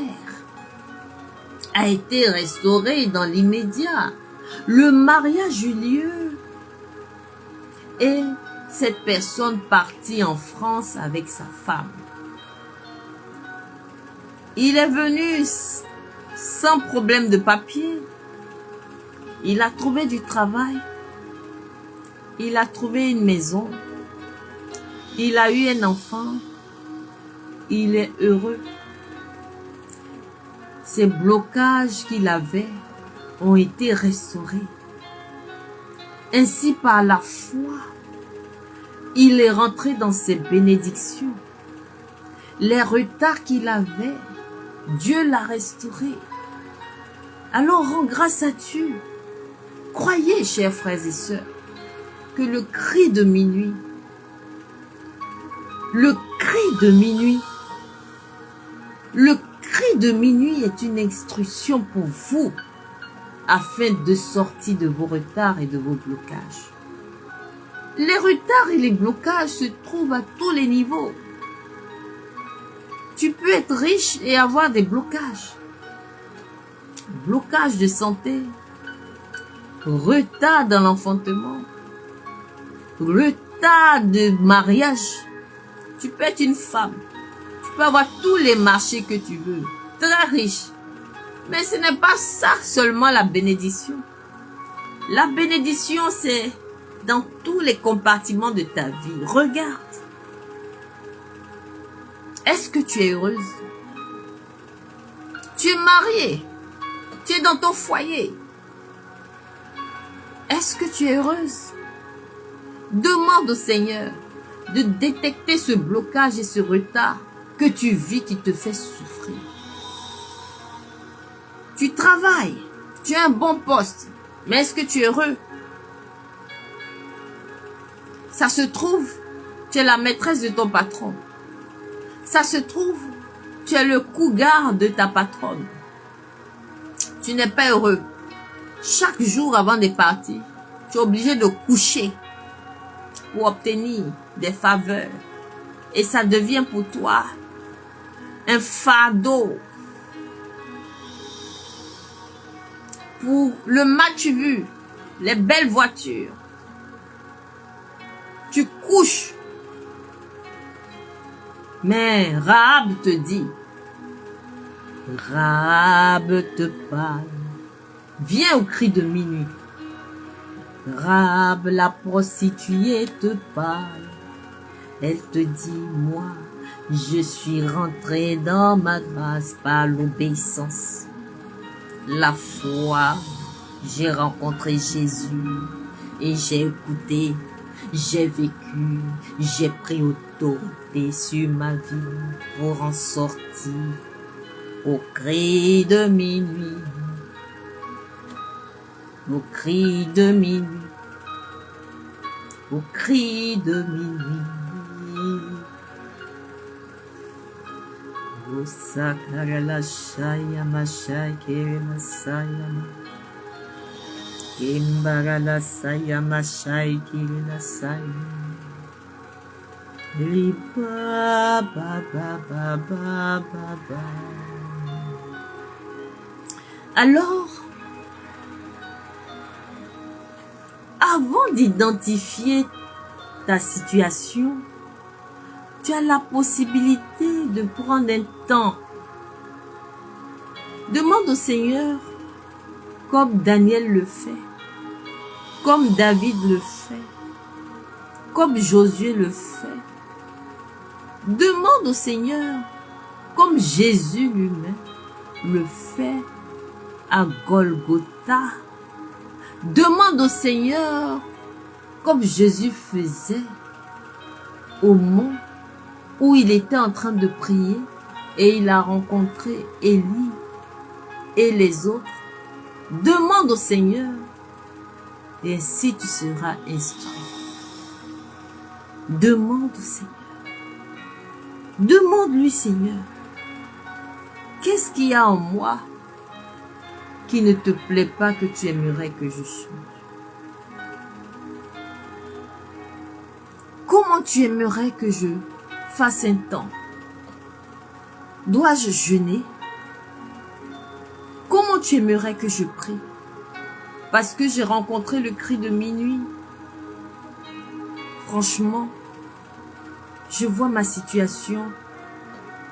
a été restauré dans l'immédiat. Le mariage eut lieu et cette personne partit en France avec sa femme. Il est venu sans problème de papier. Il a trouvé du travail. Il a trouvé une maison. Il a eu un enfant. Il est heureux. Ces blocages qu'il avait ont été restaurés. Ainsi, par la foi, il est rentré dans ses bénédictions. Les retards qu'il avait, Dieu l'a restauré. Alors, rends grâce à Dieu. Croyez, chers frères et sœurs, que le cri de minuit est une instruction pour vous afin de sortir de vos retards et de vos blocages. Les retards et les blocages se trouvent à tous les niveaux. Tu peux être riche et avoir des blocages. Blocage de santé, retard dans l'enfantement, retard de mariage. Tu peux être une femme. Tu peux avoir tous les marchés que tu veux. Très riche. Mais ce n'est pas ça seulement la bénédiction. La bénédiction, c'est dans tous les compartiments de ta vie. Regarde. Est-ce que tu es heureuse? Tu es mariée. Tu es dans ton foyer. Est-ce que tu es heureuse? Demande au Seigneur de détecter ce blocage et ce retard que tu vis qui te fait souffrir. Tu travailles, tu as un bon poste, mais est-ce que tu es heureux? Ça se trouve, tu es la maîtresse de ton patron. Ça se trouve, tu es le cougar de ta patronne. Tu n'es pas heureux. Chaque jour avant de partir, tu es obligé de coucher pour obtenir des faveurs. Et ça devient pour toi un fardeau. Pour le match vu, les belles voitures, tu couches. Mais Rahab te dit, Rahab te parle, viens au cri de minuit. Rahab la prostituée te parle. Elle te dit, moi, je suis rentrée dans ma grâce par l'obéissance. La foi, j'ai rencontré Jésus et j'ai écouté, j'ai vécu, j'ai pris autorité sur ma vie pour en sortir au cri de minuit. Au cri de minuit, au cri de minuit. O sakara la shaya mashai kere masaya. Kimbarala saya mashai kirina saya. Lipa ba ba ba ba ba ba. Alors, avant d'identifier ta situation, tu as la possibilité de prendre un temps. Demande au Seigneur, comme Daniel le fait, comme David le fait, comme Josué le fait. Demande au Seigneur, comme Jésus lui-même le fait à Golgotha. Demande au Seigneur, comme Jésus faisait au mont où il était en train de prier et il a rencontré Élie et les autres. Demande au Seigneur et ainsi tu seras instruit. Demande au Seigneur. Demande-lui, Seigneur, qu'est-ce qu'il y a en moi qui ne te plaît pas que tu aimerais que je change? Comment tu aimerais que je fasse un temps? Dois-je jeûner? Comment tu aimerais que je prie? Parce que j'ai rencontré le cri de minuit. Franchement, je vois ma situation,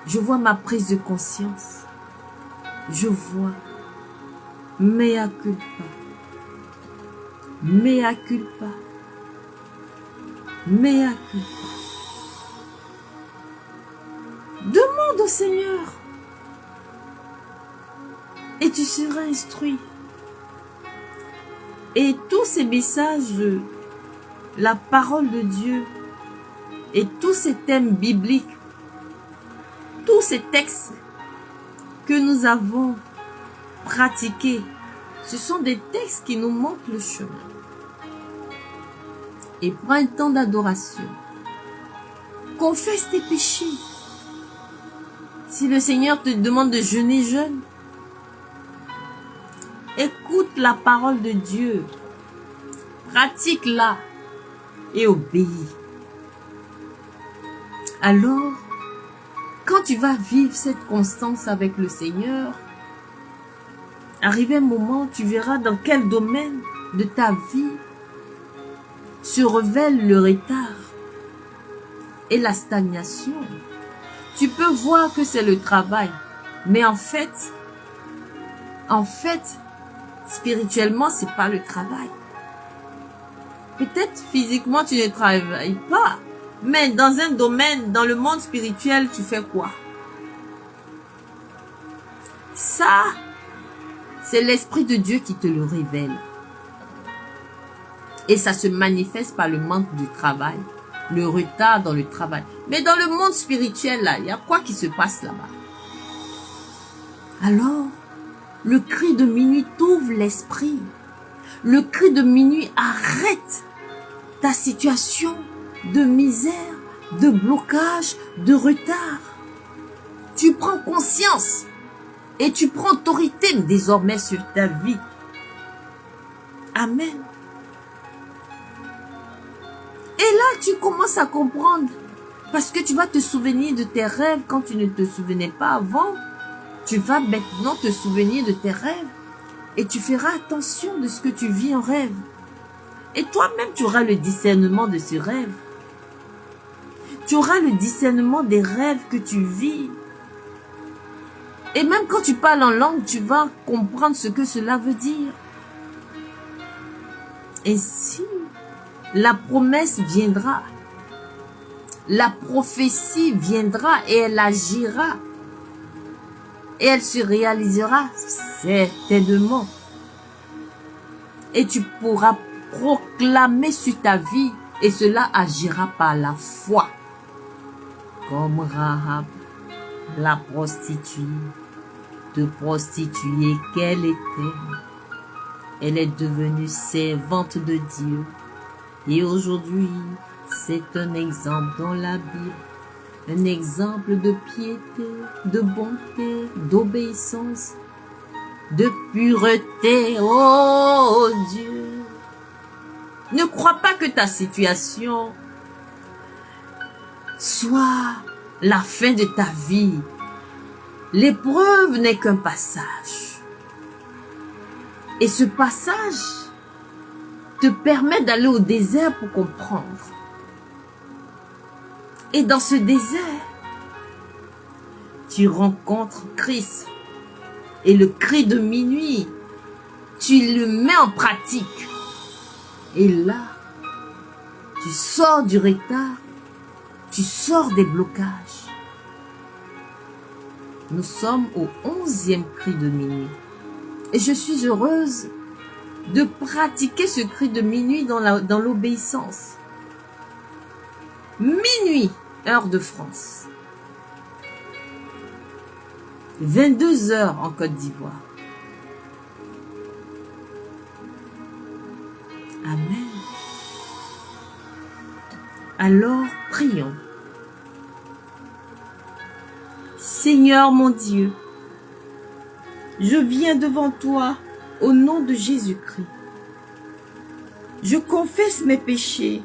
je vois ma prise de conscience, je vois mea culpa, mea culpa, mea culpa. Demande au Seigneur et tu seras instruit. Et tous ces messages, la parole de Dieu et tous ces thèmes bibliques, tous ces textes que nous avons pratiqués, ce sont des textes qui nous montrent le chemin. Et prends un temps d'adoration. Confesse tes péchés. Si le Seigneur te demande de jeûner, jeûne. Écoute la parole de Dieu. Pratique-la et obéis. Alors, quand tu vas vivre cette constance avec le Seigneur, arrivé un moment, tu verras dans quel domaine de ta vie se révèle le retard et la stagnation. Tu peux voir que c'est le travail, mais en fait, spirituellement, c'est pas le travail. Peut-être physiquement, tu ne travailles pas, mais dans un domaine, dans le monde spirituel, tu fais quoi? Ça, c'est l'Esprit de Dieu qui te le révèle. Et ça se manifeste par le manque du travail, le retard dans le travail. Mais dans le monde spirituel, là, il y a quoi qui se passe là-bas? Alors, le cri de minuit t'ouvre l'esprit. Le cri de minuit arrête ta situation de misère, de blocage, de retard. Tu prends conscience et tu prends autorité désormais sur ta vie. Amen. Et là, tu commences à comprendre parce que tu vas te souvenir de tes rêves quand tu ne te souvenais pas avant. Tu vas maintenant te souvenir de tes rêves et tu feras attention de ce que tu vis en rêve. Et toi-même, tu auras le discernement de ce rêve. Tu auras le discernement des rêves que tu vis. Et même quand tu parles en langue, tu vas comprendre ce que cela veut dire. Ainsi, la promesse viendra. La prophétie viendra et elle agira. Et elle se réalisera certainement. Et tu pourras proclamer sur ta vie et cela agira par la foi. Comme Rahab, la prostituée qu'elle était. Elle est devenue servante de Dieu. Et aujourd'hui, c'est un exemple dans la Bible. Un exemple de piété, de bonté, d'obéissance, de pureté. Oh Dieu! Ne crois pas que ta situation soit la fin de ta vie. L'épreuve n'est qu'un passage. Et ce passage te permet d'aller au désert pour comprendre. Et dans ce désert, tu rencontres Christ. Et le cri de minuit, tu le mets en pratique. Et là, tu sors du retard, tu sors des blocages. Nous sommes au 11e cri de minuit. Et je suis heureuse de pratiquer ce cri de minuit dans l'obéissance. Minuit, heure de France. 22 heures en Côte d'Ivoire. Amen. Alors, prions. Seigneur mon Dieu, je viens devant toi au nom de Jésus-Christ. Je confesse mes péchés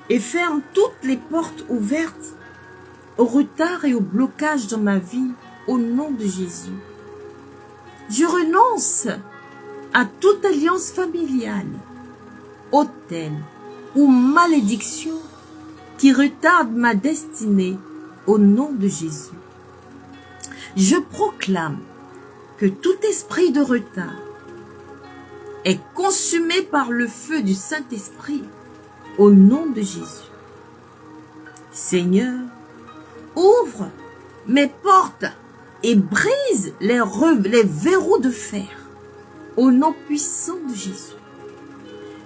et ferme toutes les portes ouvertes au retard et au blocage dans ma vie au nom de Jésus. Je renonce à toute alliance familiale, autel ou malédiction qui retarde ma destinée au nom de Jésus. Je proclame que tout esprit de retard est consumé par le feu du Saint-Esprit au nom de Jésus. Seigneur, ouvre mes portes et brise les verrous de fer au nom puissant de Jésus.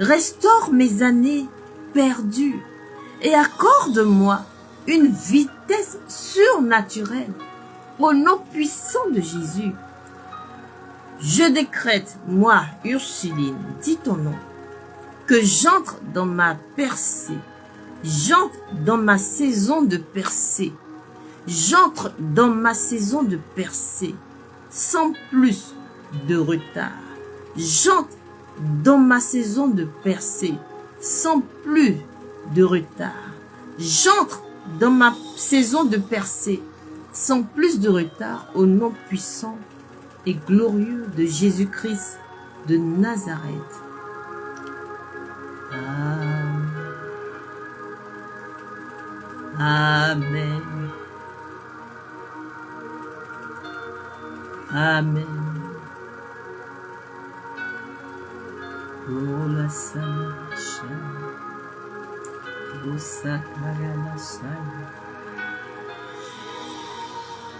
Restaure mes années perdues et accorde-moi une vitesse surnaturelle au nom puissant de Jésus. Je décrète, moi, Ursuline, dis ton nom, que j'entre dans ma percée, j'entre dans ma saison de percée, j'entre dans ma saison de percée, sans plus de retard. J'entre dans ma saison de percée, sans plus de retard. J'entre dans ma saison de percée, sans plus de retard, au nom puissant et glorieux de Jésus-Christ de Nazareth. Amen. Amen. Amen. Oh la Saint-Chain, oh Sakara.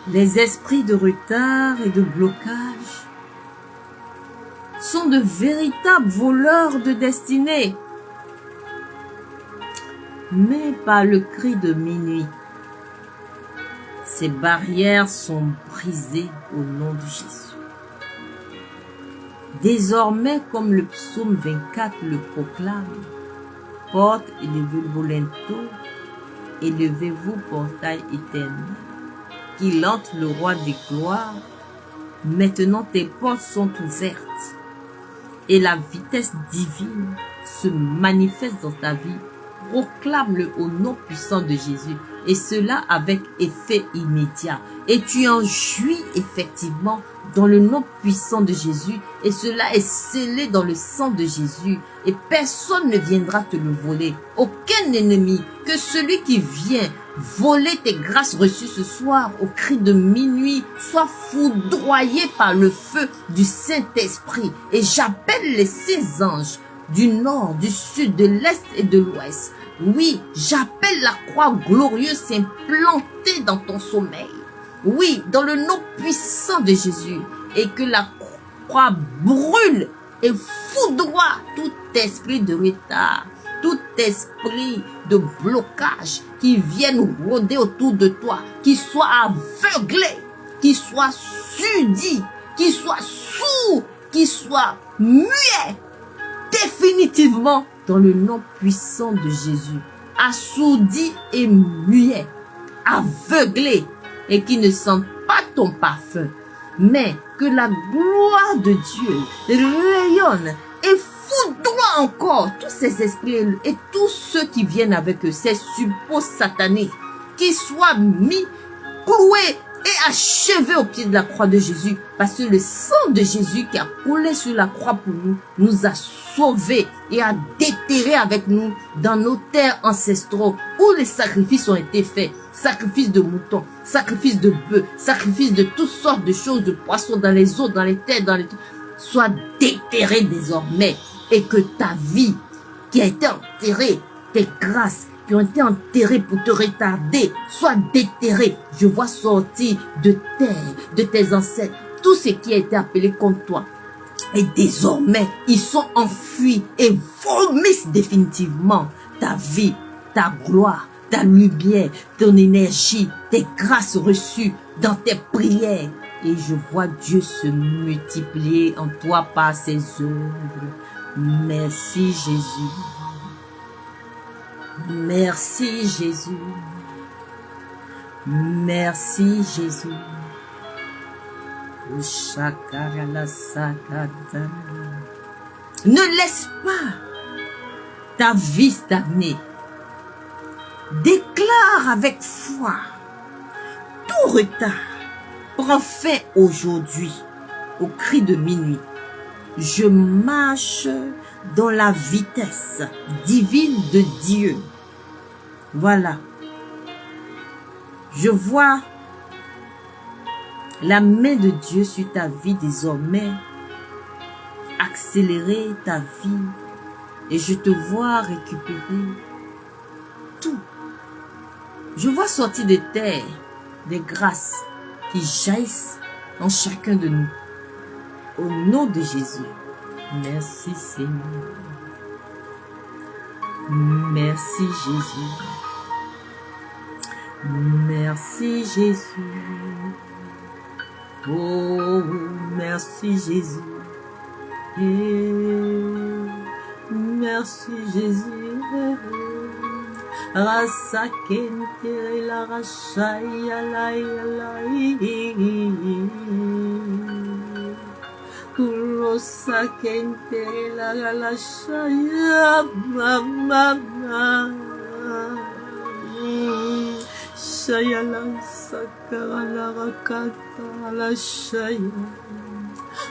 Les esprits de retard et de blocage sont de véritables voleurs de destinée. Mais par le cri de minuit, ces barrières sont brisées au nom de Jésus. Désormais, comme le psaume 24 le proclame, porte élevez-vous lento, élevez-vous portail éternel, qu'il entre le roi des gloires. Maintenant tes portes sont ouvertes et la vitesse divine se manifeste dans ta vie. Proclame-le au nom puissant de Jésus, et cela avec effet immédiat. Et tu en jouis effectivement dans le nom puissant de Jésus, et cela est scellé dans le sang de Jésus, et personne ne viendra te le voler. Aucun ennemi, que celui qui vient voler tes grâces reçues ce soir au cri de minuit, soit foudroyé par le feu du Saint-Esprit. Et j'appelle les 6 anges du nord, du sud, de l'est et de l'ouest. Oui, j'appelle la croix glorieuse s'implanter dans ton sommeil. Oui, dans le nom puissant de Jésus. Et que la croix brûle et foudroie tout esprit de retard, tout esprit de blocage qui vienne rôder autour de toi, qui soit aveuglé, qui soit surdit, qui soit sourd, qui soit muet. Définitivement, dans le nom puissant de Jésus, assourdi et muet, aveuglé, et qui ne sentent pas ton parfum, mais que la gloire de Dieu rayonne et foudroie encore tous ces esprits et tous ceux qui viennent avec eux, ces suppôts sataniques, qui soient mis, cloués et achevés au pied de la croix de Jésus. Parce que le sang de Jésus qui a coulé sur la croix pour nous, nous a sauvés et a déterrés avec nous dans nos terres ancestraux où les sacrifices ont été faits. Sacrifice de moutons, sacrifice de bœufs, sacrifice de toutes sortes de choses, de poissons dans les eaux, dans les terres, dans les... Sois déterré désormais et que ta vie qui a été enterrée, tes grâces qui ont été enterrées pour te retarder, soient déterrées. Je vois sortir de terre, de tes ancêtres, tout ce qui a été appelé contre toi. Et désormais, ils sont enfuis et vomissent définitivement ta vie, ta gloire, ta lumière, ton énergie, tes grâces reçues dans tes prières. Et je vois Dieu se multiplier en toi par ses œuvres. Merci Jésus. Merci Jésus. Merci Jésus. Ne laisse pas ta vie stagner. Déclare avec foi tout retard. Prends fin aujourd'hui au cri de minuit. Je marche dans la vitesse divine de Dieu. Voilà. Je vois la main de Dieu sur ta vie désormais. Accélérer ta vie. Et je te vois récupérer tout. Je vois sortir de terre des grâces qui jaillissent en chacun de nous. Au nom de Jésus. Merci Seigneur. Merci Jésus. Merci Jésus. Oh, merci Jésus. Merci Jésus. Rasa kente la rashaya la la Rosa kente la rashaya mama shaya la sakara la rakata la shaya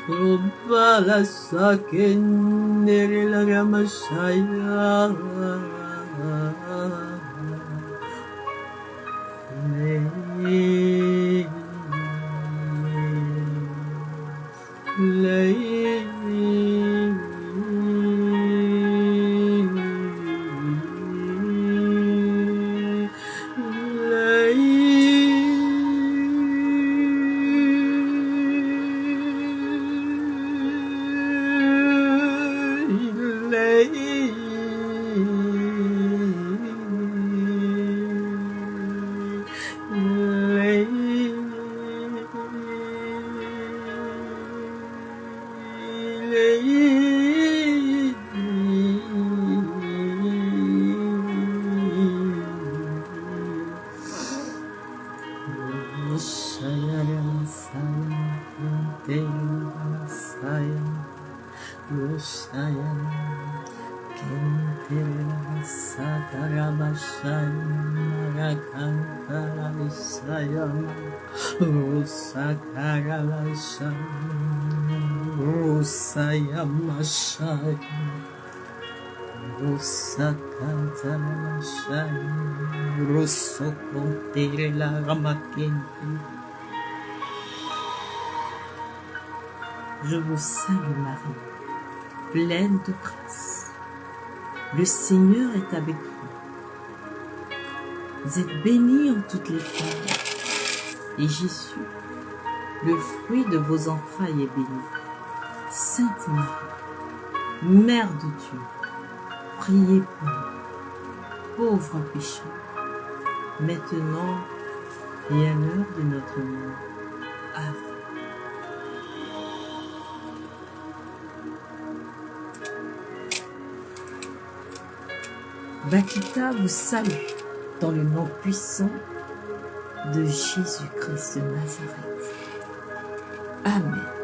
Oba la sakende la ramashaya Je vous salue Marie, pleine de grâce. Le Seigneur est avec vous. Vous êtes bénie en toutes les femmes. Et Jésus, le fruit de vos entrailles, est béni. Sainte Marie, Mère de Dieu, priez pour nous, pauvres pécheurs, maintenant et à l'heure de notre mort. Amen. Bakita vous salue dans le nom puissant de Jésus-Christ de Nazareth. Amen.